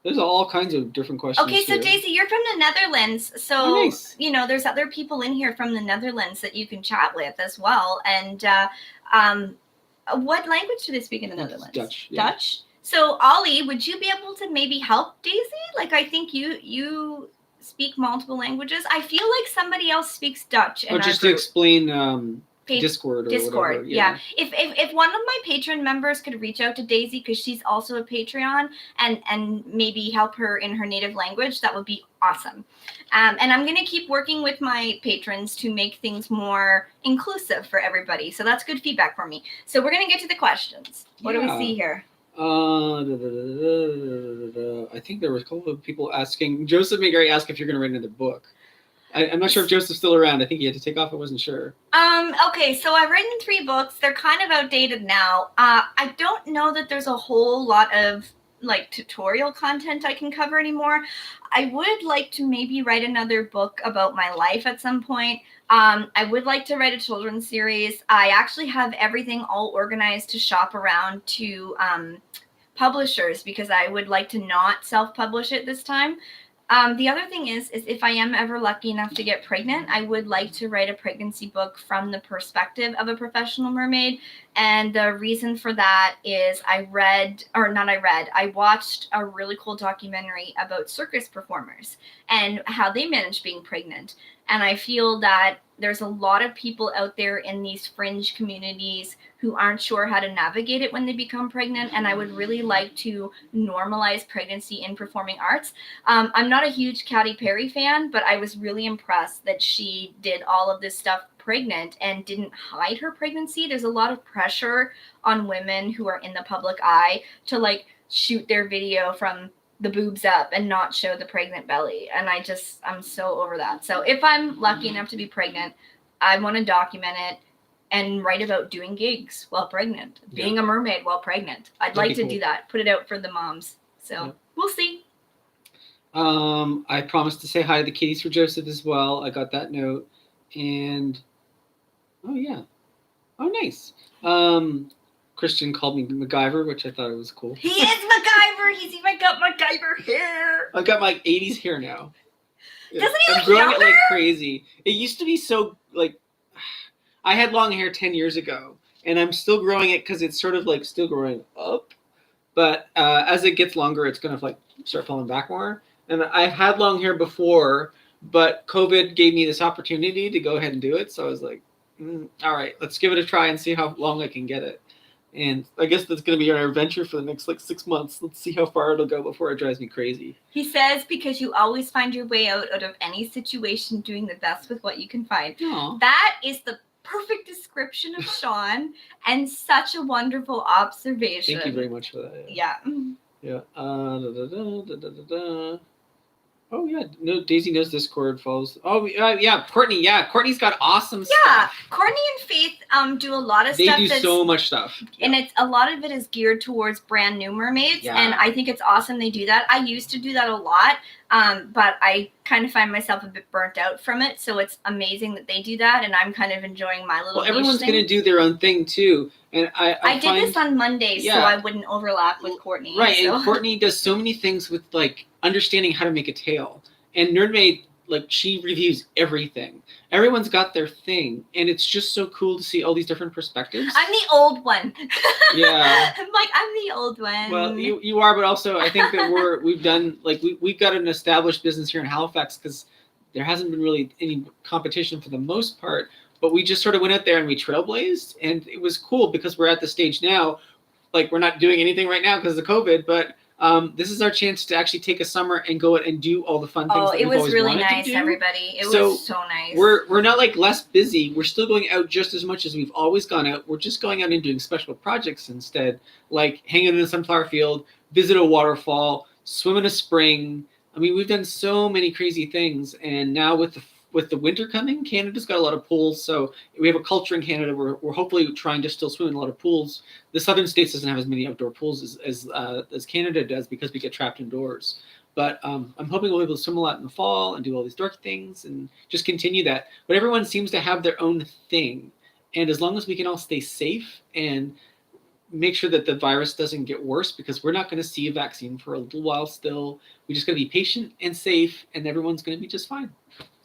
There's all kinds of different questions. Okay, so Daisy, you're from the Netherlands. So, you know, there's other people in here from the Netherlands that you can chat with as well. And what language do they speak in the Netherlands? Dutch. Yeah. Dutch? So, Ollie, would you be able to maybe help Daisy? Like, I think you speak multiple languages. I feel like somebody else speaks Dutch. Or just to explain... Discord or whatever. Yeah. If one of my patron members could reach out to Daisy, because she's also a Patreon, and maybe help her in her native language, that would be awesome. And I'm going to keep working with my patrons to make things more inclusive for everybody. So that's good feedback for me. So we're going to get to the questions. What do we see here? I think there was a couple of people asking. Joseph McGarry asked if you're going to write another book. I'm not sure if Joseph's still around. I think he had to take off. I wasn't sure. Okay, so I've written 3 books. They're kind of outdated now. I don't know that there's a whole lot of like tutorial content I can cover anymore. I would like to maybe write another book about my life at some point. I would like to write a children's series. I actually have everything all organized to shop around to publishers because I would like to not self-publish it this time. The other thing is if I am ever lucky enough to get pregnant, I would like to write a pregnancy book from the perspective of a professional mermaid. And the reason for that is I watched a really cool documentary about circus performers and how they manage being pregnant. And I feel that there's a lot of people out there in these fringe communities who aren't sure how to navigate it when they become pregnant. And I would really like to normalize pregnancy in performing arts. I'm not a huge Katy Perry fan, but I was really impressed that she did all of this stuff pregnant and didn't hide her pregnancy. There's a lot of pressure on women who are in the public eye to like shoot their video from the boobs up and not show the pregnant belly. And I'm so over that. So if I'm lucky enough to be pregnant, I want to document it and write about doing gigs while pregnant, being a mermaid while pregnant. I'd like to do that, put it out for the moms. So we'll see. I promised to say hi to the kitties for Joseph as well. I got that note. And, oh, nice. Christian called me MacGyver, which I thought it was cool. He is MacGyver. He's even got MacGyver hair. I've got my 80s hair now. Doesn't he I'm growing it like crazy. It used to be so, like, I had long hair 10 years ago, and I'm still growing it because it's sort of, like, still growing up. But as it gets longer, it's going to, like, start falling back more. And I've had long hair before, but COVID gave me this opportunity to go ahead and do it. So I was like, all right, let's give it a try and see how long I can get it. And I guess that's going to be our adventure for the next 6 months. Let's see how far it'll go before it drives me crazy. He says, because you always find your way out of any situation doing the best with what you can find. Aww. That is the perfect description of Sean and such a wonderful observation. Thank you very much for that. Yeah. Yeah. Oh, yeah. No, Daisy knows Discord follows. Oh, yeah. Courtney. Yeah. Courtney's got awesome stuff. Yeah. Courtney and Faith do a lot of stuff. They do so much stuff. And a lot of it is geared towards brand new mermaids. Yeah. And I think it's awesome they do that. I used to do that a lot. But I kind of find myself a bit burnt out from it. So it's amazing that they do that. And I'm kind of enjoying my little everyone's going to do their own thing, too. And I did this on Mondays, so I wouldn't overlap with Courtney. Right, so. And Courtney does so many things with, like, understanding how to make a tail. And Nerdmaid, like, she reviews everything. Everyone's got their thing. And it's just so cool to see all these different perspectives. I'm the old one. Yeah. I'm the old one. Well, you are, but also I think that we've done, like, we've got an established business here in Halifax because there hasn't been really any competition for the most part. But we just sort of went out there and we trailblazed. And it was cool because we're at the stage now, like, we're not doing anything right now because of COVID, but this is our chance to actually take a summer and go out and do all the fun things that we've always wanted to do. It was really nice, everybody. It was so nice. We're not, like, less busy. We're still going out just as much as we've always gone out. We're just going out and doing special projects instead, like hang out in a sunflower field, visit a waterfall, swim in a spring. I mean, we've done so many crazy things. And now with the winter coming, Canada's got a lot of pools. So we have a culture in Canada where we're hopefully trying to still swim in a lot of pools. The southern states doesn't have as many outdoor pools as Canada does because we get trapped indoors. But I'm hoping we'll be able to swim a lot in the fall and do all these dorky things and just continue that. But everyone seems to have their own thing. And as long as we can all stay safe and make sure that the virus doesn't get worse, because we're not going to see a vaccine for a little while still. We just got to be patient and safe, and everyone's going to be just fine.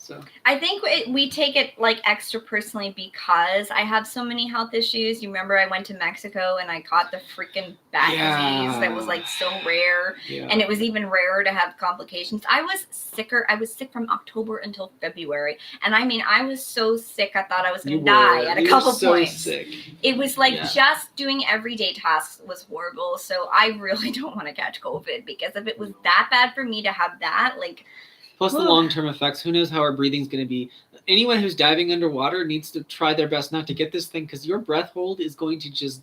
So I think we take it, like, extra personally because I have so many health issues. You remember I went to Mexico and I caught the freaking bat disease that was, like, so rare. Yeah. And it was even rarer to have complications. I was sick from October until February. And I mean, I was so sick I thought I was going to die at a couple points. Sick. It was like just doing everyday tasks was horrible. So I really don't want to catch COVID because if it was that bad for me to have that, like... Plus the long-term effects. Who knows how our breathing's going to be. Anyone who's diving underwater needs to try their best not to get this thing because your breath hold is going to just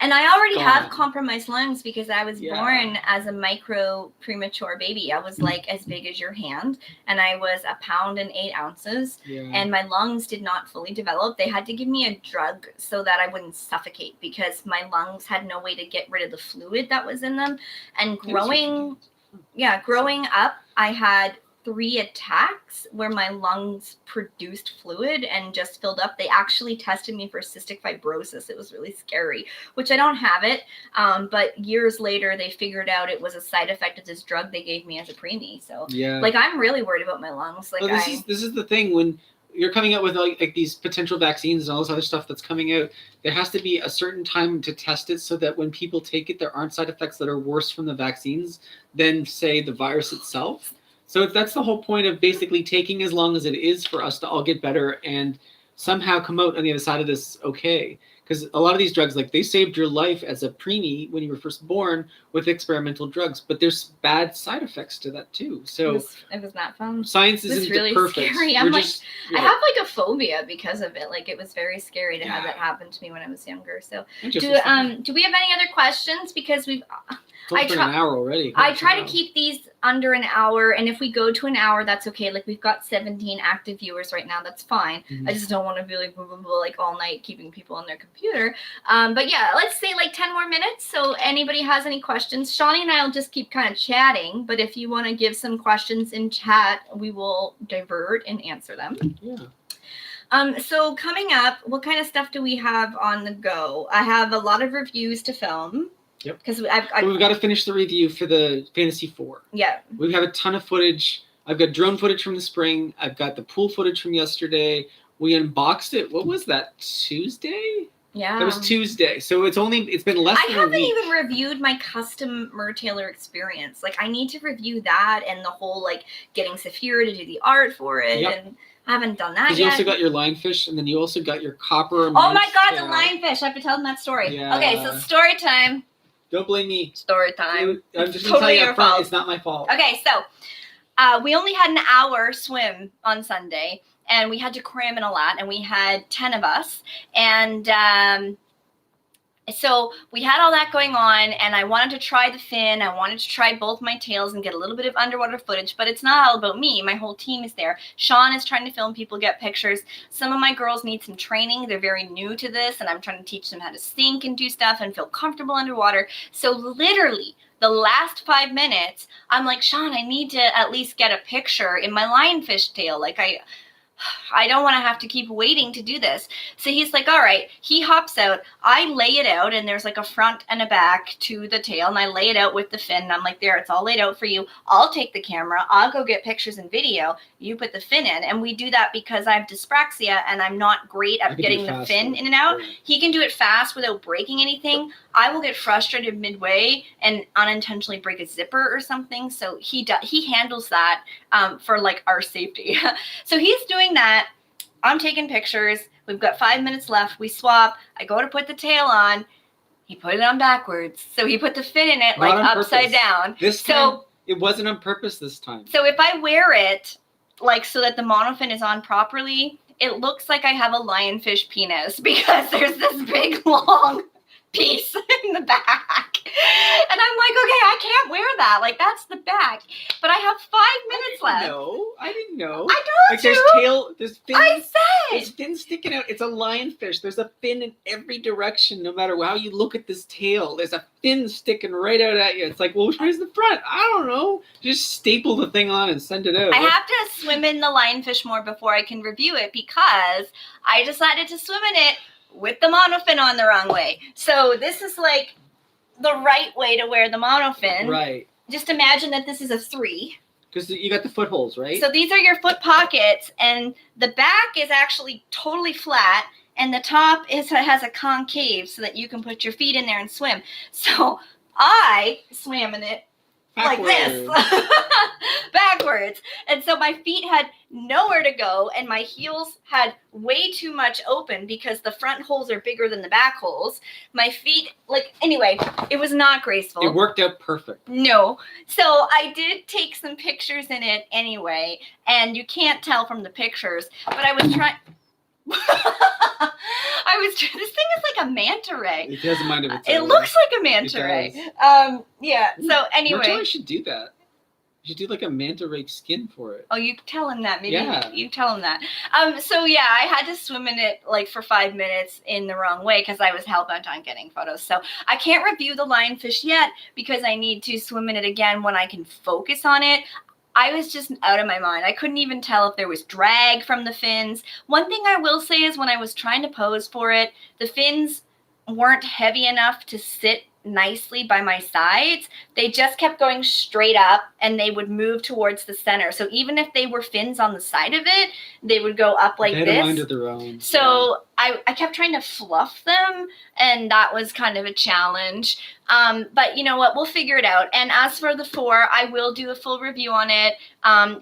And I already have Gone. compromised lungs because I was born as a micro premature baby. I was like as big as your hand, and I was 1 pound and 8 ounces. Yeah. And my lungs did not fully develop. They had to give me a drug so that I wouldn't suffocate because my lungs had no way to get rid of the fluid that was in them. And growing up, I had 3 attacks where my lungs produced fluid and just filled up. They actually tested me for cystic fibrosis. It was really scary, which I don't have it. But years later, they figured out it was a side effect of this drug they gave me as a preemie. So like, I'm really worried about my lungs. Like, this is the thing when you're coming out with like these potential vaccines and all this other stuff that's coming out, there has to be a certain time to test it so that when people take it, there aren't side effects that are worse from the vaccines than, say, the virus itself. So that's the whole point of basically taking as long as it is for us to all get better and somehow come out on the other side of this okay. Because a lot of these drugs, like, they saved your life as a preemie when you were first born with experimental drugs, but there's bad side effects to that too. So it was not fun. Science isn't really perfect. Scary. I have like a phobia because of it. Like, it was very scary to have that happen to me when I was younger. So do we have any other questions? Because an hour already. I try to keep these under an hour, and if we go to an hour, that's okay. Like, we've got 17 active viewers right now. That's fine. Mm-hmm. I just don't want to be like blah, blah, blah, like all night keeping people on their computer. But yeah, let's say like 10 more minutes. So anybody has any questions, Shawnee and I will just keep kind of chatting. But if you want to give some questions in chat, we will divert and answer them. Yeah. So coming up, what kind of stuff do we have on the go? I have a lot of reviews to film. Yep. Because we've got to finish the review for the Fantasy 4. Yeah. We have a ton of footage. I've got drone footage from the spring. I've got the pool footage from yesterday. We unboxed it. What was that? Tuesday? Yeah. It was Tuesday. So it's been less than a week. I haven't even reviewed my custom MerTaylor experience. Like, I need to review that and the whole, like, getting Saphira to do the art for it. Yep. And I haven't done that yet. You also got your lionfish, and then you also got your copper. Oh my God, the lionfish. I have to tell them that story. Yeah. Okay, so story time. Don't blame me. Story time. I'm just going to tell you up front, it's not my fault. Okay, so we only had an hour swim on Sunday, and we had to cram in a lot, and we had 10 of us. And so we had all that going on, and I wanted to try the fin. I wanted to try both my tails and get a little bit of underwater footage, but it's not all about me. My whole team is there. Sean is trying to film people get pictures. Some of my girls need some training. They're very new to this, and I'm trying to teach them how to sink and do stuff and feel comfortable underwater. So literally, the last 5 minutes, I'm like, Sean, I need to at least get a picture in my lionfish tail. Like, I don't want to have to keep waiting to do this. So he's like, all right. He hops out. I lay it out, and there's like a front and a back to the tail, and I lay it out with the fin, and I'm like, there, it's all laid out for you. I'll take the camera. I'll go get pictures and video. You put the fin in, and we do that because I have dyspraxia, and I'm not great at getting the fin in and out. Right. He can do it fast without breaking anything. I will get frustrated midway and unintentionally break a zipper or something. So he handles that for like our safety. So he's doing that. I'm taking pictures. We've got 5 minutes left. We swap. I go to put the tail on. He put it on backwards. So he put the fin in it like upside down. This time, it wasn't on purpose this time. So if I wear it like so that the monofin is on properly, it looks like I have a lionfish penis because there's this big long piece in the back. And I'm like, okay, I can't wear that. Like, that's the back. But I have 5 minutes left. No, I didn't know. I told you. There's fins. I said. There's fins sticking out. It's a lionfish. There's a fin in every direction, no matter how you look at this tail. There's a fin sticking right out at you. It's like, well, where's the front? I don't know. Just staple the thing on and send it out. I have to swim in the lionfish more before I can review it because I decided to swim in it with the monofin on the wrong way. So this is like the right way to wear the monofin. Right. Just imagine that this is a 3. Because you got the footholes, right? So these are your foot pockets, and the back is actually totally flat, and the top has a concave so that you can put your feet in there and swim. So I swam in it like this, backwards. And so my feet had nowhere to go, and my heels had way too much open because the front holes are bigger than the back holes. My feet, anyway, it was not graceful. It worked out perfect. No. So I did take some pictures in it anyway, and you can't tell from the pictures, but I was trying. This thing is like a manta ray. It has a mind of its It own. looks like a manta ray. Yeah. So anyway, MerTaylor should do that. You should do like a manta ray skin for it. oh, you tell him that. Maybe Yeah. you tell him that. So yeah, I had to swim in it like for 5 minutes in the wrong way because I was hell-bent on getting photos. So I can't review the lionfish yet because I need to swim in it again when I can focus on it. I was just out of my mind. I couldn't even tell if there was drag from the fins. One thing I will say is when I was trying to pose for it, the fins weren't heavy enough to sit nicely by my sides. They just kept going straight up and they would move towards the center. So even if they were fins on the side of it, they would go up like they had this. a mind of their own. So I kept trying to fluff them, and that was kind of a challenge. But you know what? We'll figure it out. And as for the 4, I will do a full review on it.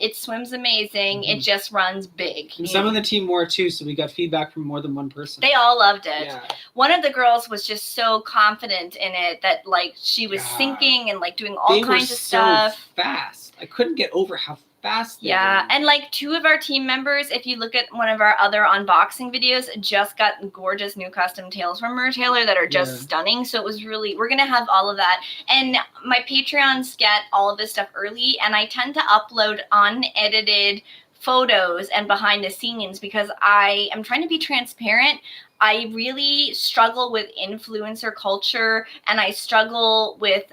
It swims amazing. Mm-hmm. It just runs big. And some of the team wore it too, so we got feedback from more than one person. They all loved it. Yeah. One of the girls was just so confident in it that like she was sinking and like doing all kinds of stuff. So fast. I couldn't get over how fast they were. And like 2 of our team members, if you look at one of our other unboxing videos, just got gorgeous new custom tails from MerTaylor that are just stunning. So it was really, we're going to have all of that. And my Patreons get all of this stuff early, and I tend to upload unedited photos and behind the scenes because I am trying to be transparent. I really struggle with influencer culture, and I struggle with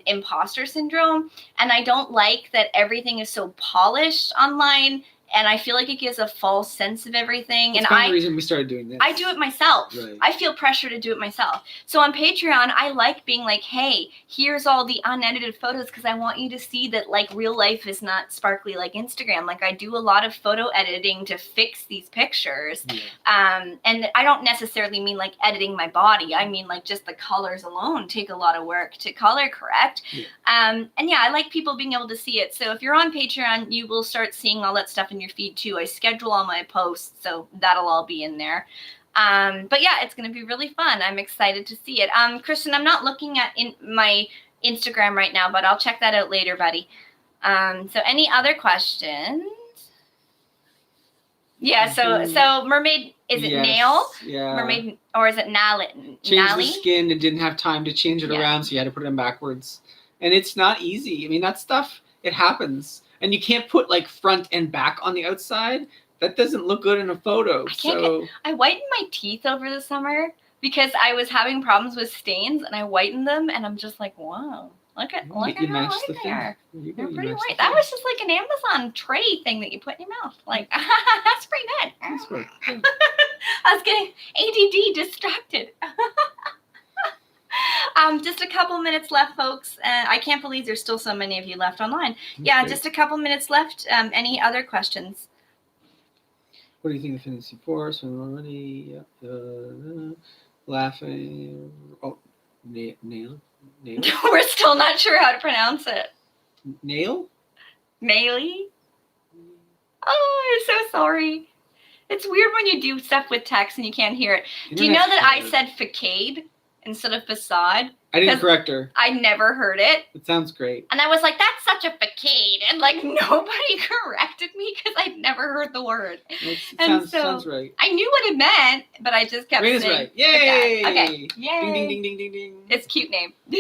imposter syndrome, and I don't like that everything is so polished online, and I feel like it gives a false sense of everything. That's kind of the reason we started doing this. I do it myself. Right. I feel pressure to do it myself. So on Patreon, I like being like, hey, here's all the unedited photos because I want you to see that like real life is not sparkly like Instagram. Like I do a lot of photo editing to fix these pictures. Yeah. And I don't necessarily mean like editing my body. I mean like just the colors alone take a lot of work to color correct. Yeah. And yeah, I like people being able to see it. So if you're on Patreon, you will start seeing all that stuff in your feed too. I schedule all my posts, so that'll all be in there. But yeah, it's going to be really fun. I'm excited to see it. Christian, I'm not looking at my Instagram right now, but I'll check that out later, buddy. So any other questions? Yeah, so mermaid, is it nail? Yeah. Mermaid, or is it Nally? Changed the skin and didn't have time to change it around, so you had to put it in backwards. And it's not easy. I mean, that stuff, it happens. And you can't put like front and back on the outside. That doesn't look good in a photo. I whitened my teeth over the summer because I was having problems with stains, and I whitened them, and I'm just like, wow, look at how white they are. They're pretty white. That was just like an Amazon tray thing that you put in your mouth. Like, that's pretty good. I was getting ADD distracted. Just a couple minutes left, folks. I can't believe there's still so many of you left online. Yeah, just a couple minutes left. Any other questions? What do you think of Fantasy Force? I'm already laughing. Oh, nail. We're still not sure how to pronounce it. Nail? Melee? Oh, I'm so sorry. It's weird when you do stuff with text and you can't hear it. Do you know that I said facade instead of facade? I didn't correct her. I never heard it. It sounds great. And I was like, that's such a facade. And like nobody corrected me because I'd never heard the word. Sounds right. I knew what it meant, but I just kept Raina's saying. Right. Yay! Okay. Yay. Ding, ding, ding, ding, ding, ding. It's a cute name. Do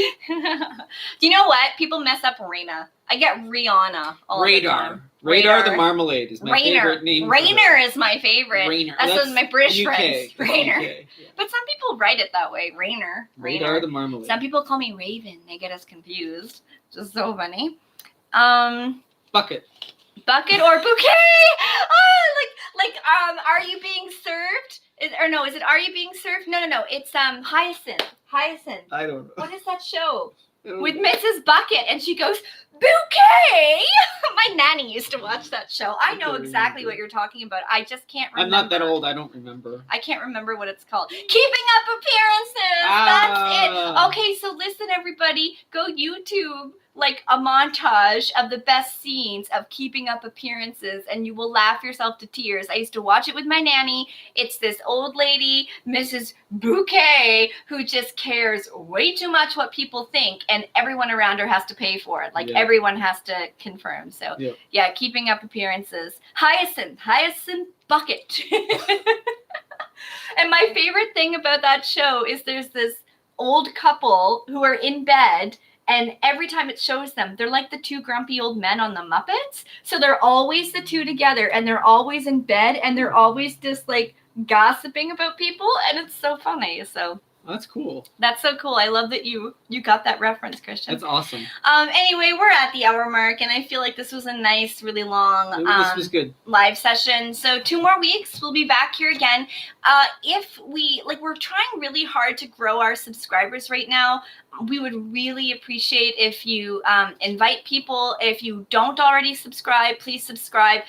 you know what? People mess up Raina. I get Rihanna all the time. Radar the Marmalade is my favorite name. Rainer is my favorite. Rainer. That's my British UK. friends. Rainer. Yeah. But some people write it that way. Rainer. Radar the Marmalade. Some people call me Raven. They get us confused. Just so funny. Bucket. Bucket or bouquet? Are you being served? Is it Are You Being Served? No. It's Hyacinth. Hyacinth. I don't know. What is that show? With Mrs. Bucket, and she goes, bouquet! My nanny used to watch that show. I know exactly what you're talking about. I just can't remember. I'm not that old. I don't remember. I can't remember what it's called. Keeping Up Appearances! That's it. Okay, so listen, everybody. Go YouTube like a montage of the best scenes of Keeping Up Appearances, and you will laugh yourself to tears. I used to watch it with my nanny. It's this old lady, Mrs. Bouquet, who just cares way too much what people think, and everyone around her has to pay for it. Like everyone has to confirm. So yeah, Keeping Up Appearances. Hyacinth Bucket. And my favorite thing about that show is there's this old couple who are in bed, and every time it shows them, they're like the two grumpy old men on the Muppets. So they're always the two together, and they're always in bed, and they're always just like gossiping about people, and it's so funny. So that's cool. That's so cool. I love that you got that reference, Christian. That's awesome. Anyway, we're at the hour mark, and I feel like this was a nice, really long this was good. Live session. So 2 more weeks, we'll be back here again. If we, we're trying really hard to grow our subscribers right now. We would really appreciate if you invite people. If you don't already subscribe, please subscribe.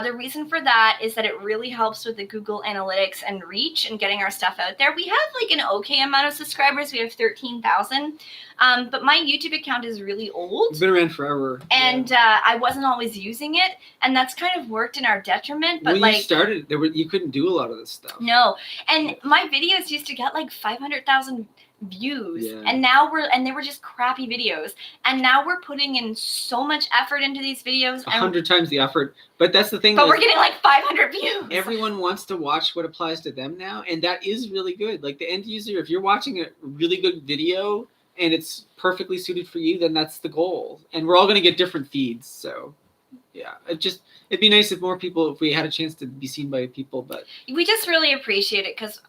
The reason for that is that it really helps with the Google Analytics and reach and getting our stuff out there. We have an okay amount of subscribers. We have 13,000. But my YouTube account is really old. It's been around forever. And I wasn't always using it. And that's kind of worked in our detriment. But when you started, you couldn't do a lot of this stuff. No. And my videos used to get 500,000 views, and now they were just crappy videos, and now we're putting in so much effort into these videos, 100 times the effort. But that's the thing, but we're getting 500 views. Everyone wants to watch what applies to them now, and that is really good. The end user, if you're watching a really good video and it's perfectly suited for you, then that's the goal. And we're all going to get different feeds, so yeah, it'd be nice if more people, if we had a chance to be seen by people. But we just really appreciate it, because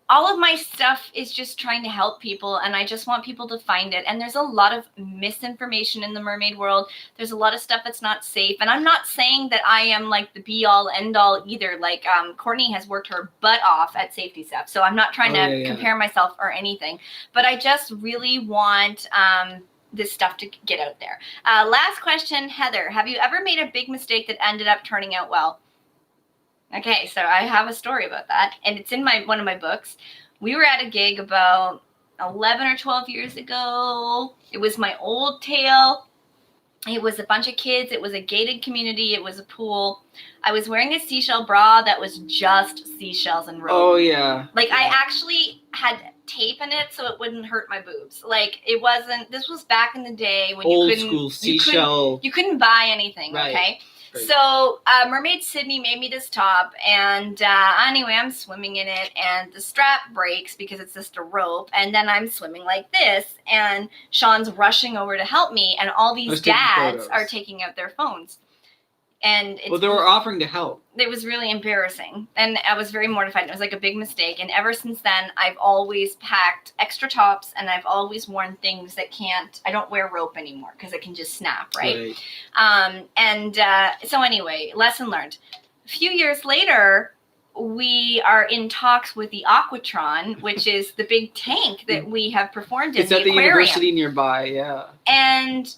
all of my stuff is just trying to help people, and I just want people to find it. And there's a lot of misinformation in the mermaid world. There's a lot of stuff that's not safe. And I'm not saying that I am the be-all, end-all either. Courtney has worked her butt off at safety stuff, so I'm not trying to compare myself or anything. But I just really want this stuff to get out there. Last question, Heather. Have you ever made a big mistake that ended up turning out well? Okay, so I have a story about that, and it's in one of my books. We were at a gig about 11 or 12 years ago. It was my old tale. It was a bunch of kids. It was a gated community. It was a pool. I was wearing a seashell bra that was just seashells and rope. Oh, yeah. I actually had tape in it so it wouldn't hurt my boobs. It wasn't, this was back in the day when old school seashell. You couldn't buy anything, right. Okay? So Mermaid Sydney made me this top, and anyway, I'm swimming in it, and the strap breaks because it's just a rope, and then I'm swimming like this, and Sean's rushing over to help me, and all these dads are taking out their phones. And they were offering to help. It was really embarrassing, and I was very mortified. It was a big mistake, and ever since then, I've always packed extra tops, and I've always worn things that I don't wear rope anymore because it can just snap, right? So anyway, lesson learned. A few years later, we are in talks with the Aquatron, which is the big tank that we have performed in. It's at the university nearby, yeah. And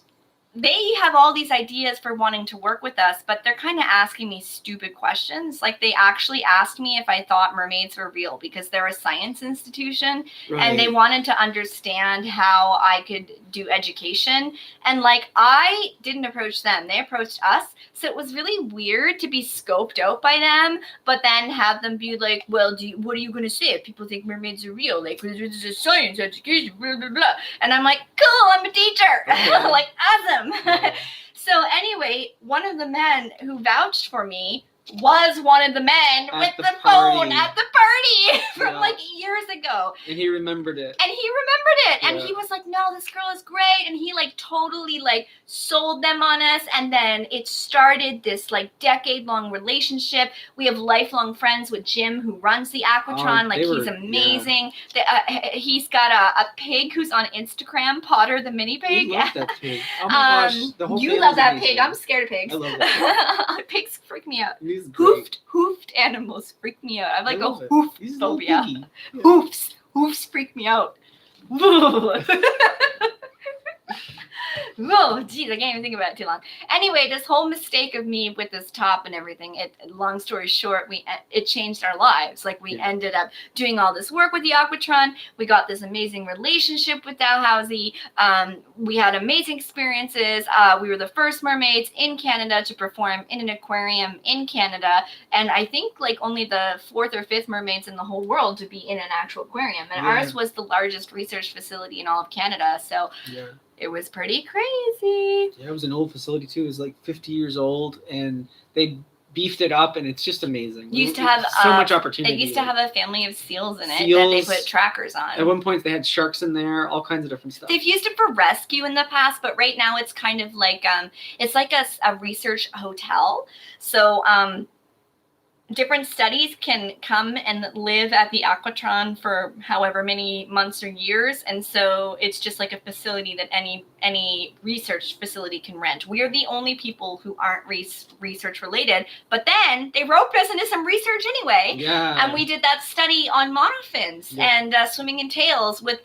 they have all these ideas for wanting to work with us, but they're kind of asking me stupid questions. They actually asked me if I thought mermaids were real because they're a science institution, and they wanted to understand how I could do education. And I didn't approach them. They approached us. So it was really weird to be scoped out by them, but then have them be like, well, what are you going to say if people think mermaids are real? This is a science education, blah, blah, blah. And I'm like, cool, I'm a teacher. Awesome. So anyway, one of the men who vouched for me was one of the men with the phone at the party from years ago. And he remembered it. And he was like, no, this girl is great. And he totally sold them on us. And then it started this decade-long relationship. We have lifelong friends with Jim, who runs the Aquatron. He's amazing. Yeah. He's got a pig who's on Instagram, Potter the mini pig. We love that pig. Oh my gosh. The whole you love that pig. I'm scared of pigs. I love that. Pigs freak me out. Hoofed animals freak me out. I'm a hoof phobia. Yeah. Hoofs freak me out. Whoa, geez, I can't even think about it too long. Anyway, this whole mistake of me with this top and everything, long story short, it changed our lives. Like, we ended up doing all this work with the Aquatron. We got this amazing relationship with Dalhousie. We had amazing experiences. We were the first mermaids in Canada to perform in an aquarium in Canada. And I think like only the 4th or 5th mermaids in the whole world to be in an actual aquarium. And ours was the largest research facility in all of Canada. So it was pretty crazy. Yeah, it was an old facility too. It was like 50 years old, and they beefed it up, and it's just amazing. Used to have so much opportunity. It used to have a family of seals in it that they put trackers on. At one point, they had sharks in there, all kinds of different stuff. They've used it for rescue in the past, but right now it's kind of like it's like a research hotel. So different studies can come and live at the Aquatron for however many months or years, and so it's just like a facility that any research facility can rent. We are the only people who aren't research related, but then they roped us into some research anyway. Yeah. And we did that study on monofins and swimming in tails with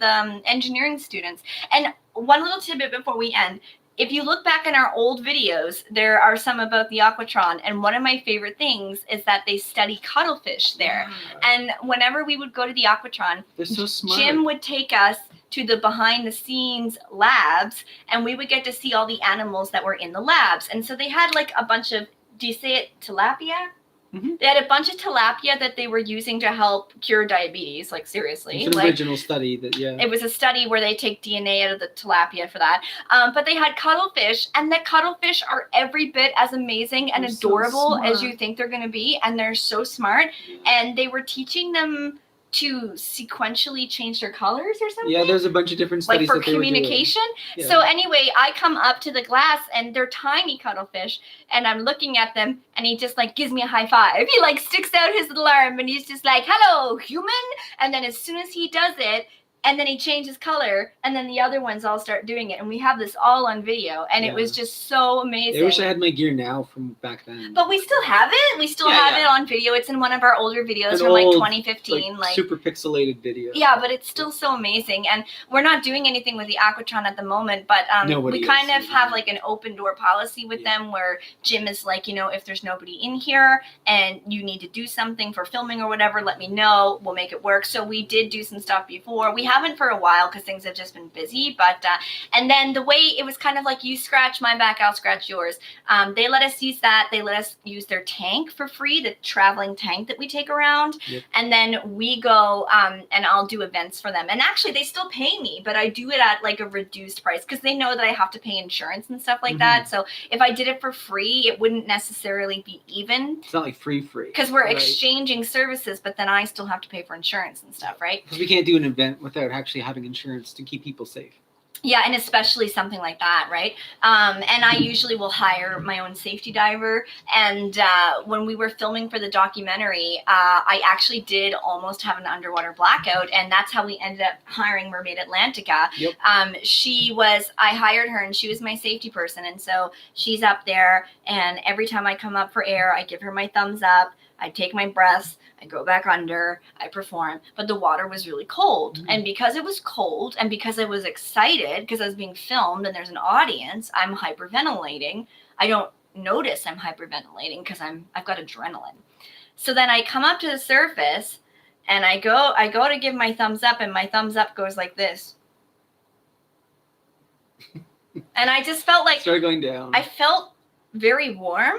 engineering students. And one little tidbit before we end. If you look back in our old videos, there are some about the Aquatron, and one of my favorite things is that they study cuttlefish there. And whenever we would go to the Aquatron, they're so smart. Jim would take us to the behind-the-scenes labs, and we would get to see all the animals that were in the labs. And so they had like a bunch of, do you say it tilapia? Mm-hmm. They had a bunch of tilapia that they were using to help cure diabetes, like seriously. It's an original study that, It was a study where they take DNA out of the tilapia for that. But they had cuttlefish, and the cuttlefish are every bit as amazing and adorable as you think they're going to be, and they're so smart. And they were teaching them to sequentially change their colors or something. Yeah, there's a bunch of different studies like for communication. Yeah. So anyway, I come up to the glass and they're tiny cuttlefish, and I'm looking at them, and he just like gives me a high five. He like sticks out his little arm, and he's just like, "Hello, human." And then as soon as he does it, and then he changes color, and then the other ones all start doing it, and we have this all on video, and it was just so amazing. I wish I had my gear now from back then. But we still have it. We still have it on video. It's in one of our older videos from like 2015, like super pixelated video. Yeah, but it's still so amazing, and we're not doing anything with the Aquatron at the moment. But we kind of have like an open door policy with them, where Jim is like, if there's nobody in here and you need to do something for filming or whatever, let me know. We'll make it work. So we did do some stuff before. We haven't for a while because things have just been busy, but and then the way it was kind of like, you scratch my back, I'll scratch yours. They let us use that. They let us use their tank for free, the traveling tank that we take around. And then we go and I'll do events for them. And actually they still pay me, but I do it at like a reduced price because they know that I have to pay insurance and stuff like that. So if I did it for free, it wouldn't necessarily be even. It's not like free because we're exchanging services, but then I still have to pay for insurance and stuff, right? Because we can't do an event without actually having insurance to keep people safe. Yeah, and especially something like that, right? And I usually will hire my own safety diver. And when we were filming for the documentary, I actually did almost have an underwater blackout, and that's how we ended up hiring Mermaid Atlantica. I hired her, and she was my safety person. And so she's up there, and every time I come up for air, I give her my thumbs up. I take my breaths, I go back under, I perform, but the water was really cold. And because it was cold, and because I was excited, because I was being filmed and there's an audience, I'm hyperventilating. I don't notice I'm hyperventilating because I've got adrenaline. So then I come up to the surface, and I go to give my thumbs up, and my thumbs up goes like this. And I just felt like started going down. I felt very warm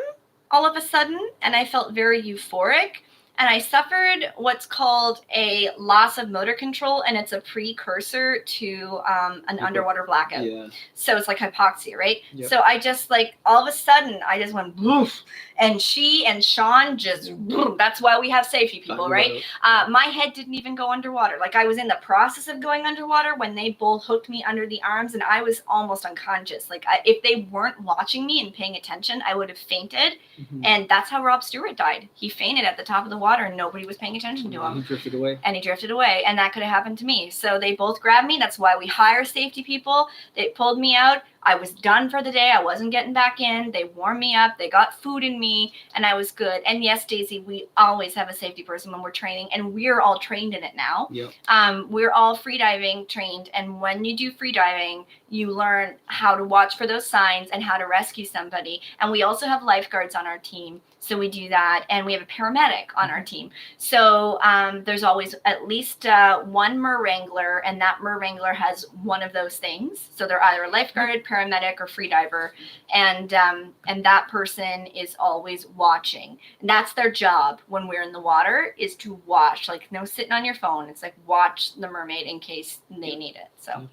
all of a sudden, and I felt very euphoric, and I suffered what's called a loss of motor control, and it's a precursor to an underwater blackout. So it's like hypoxia, right? So I just like, all of a sudden, I just went boof, and she and Sean just boom. That's why we have safety people, right? My head didn't even go underwater. Like, I was in the process of going underwater when they both hooked me under the arms, and I was almost unconscious. Like, if they weren't watching me and paying attention, I would have fainted. And that's how Rob Stewart died. He fainted at the top of the water, and nobody was paying attention to him. He drifted away. And he drifted away, and that could have happened to me. So they both grabbed me. That's why we hire safety people. They pulled me out. I was done for the day. I wasn't getting back in. They warmed me up. They got food in me, and I was good. And yes, Daisy, we always have a safety person when we're training, and we're all trained in it now. Yep. We're all freediving trained, and when you do freediving, you learn how to watch for those signs and how to rescue somebody. And we also have lifeguards on our team, so we do that, and we have a paramedic on our team. So there's always at least one merwrangler, and that merwrangler has one of those things. So they're either a lifeguard, paramedic, or freediver, and that person is always watching. And that's their job when we're in the water, is to watch. Like, no sitting on your phone. It's like, watch the mermaid in case they need it. So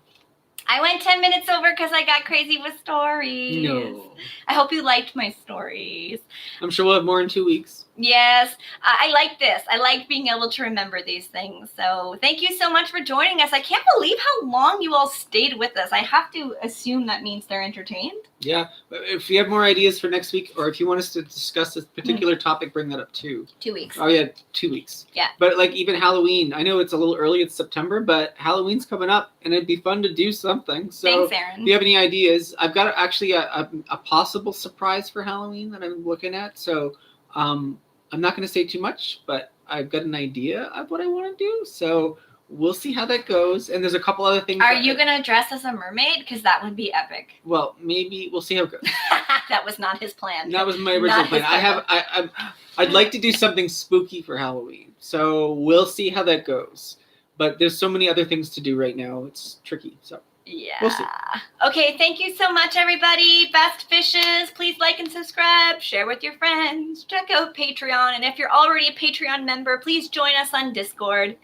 I went 10 minutes over because I got crazy with stories. No. I hope you liked my stories. I'm sure we'll have more in 2 weeks. Yes, I like this. I like being able to remember these things. So thank you so much for joining us. I can't believe how long you all stayed with us. I have to assume that means they're entertained. Yeah. If you have more ideas for next week, or if you want us to discuss this particular topic, bring that up too. 2 weeks. Oh, yeah, 2 weeks. Yeah. But like even Halloween, I know it's a little early, it's September, but Halloween's coming up, and it'd be fun to do something. So Thanks, Aaron. if you have any ideas, I've got actually a possible surprise for Halloween that I'm looking at. So I'm not going to say too much, but I've got an idea of what I want to do. So we'll see how that goes. And there's a couple other things. Are you going to dress as a mermaid? Because that would be epic. Well, maybe we'll see how it goes. That was not his plan. That was my original plan. I'd like to do something spooky for Halloween. So we'll see how that goes. But there's so many other things to do right now. It's tricky. So yeah. We'll see. Okay, thank you so much, everybody. Best fishes. Please like and subscribe. Share with your friends. Check out Patreon. And if you're already a Patreon member, please join us on Discord.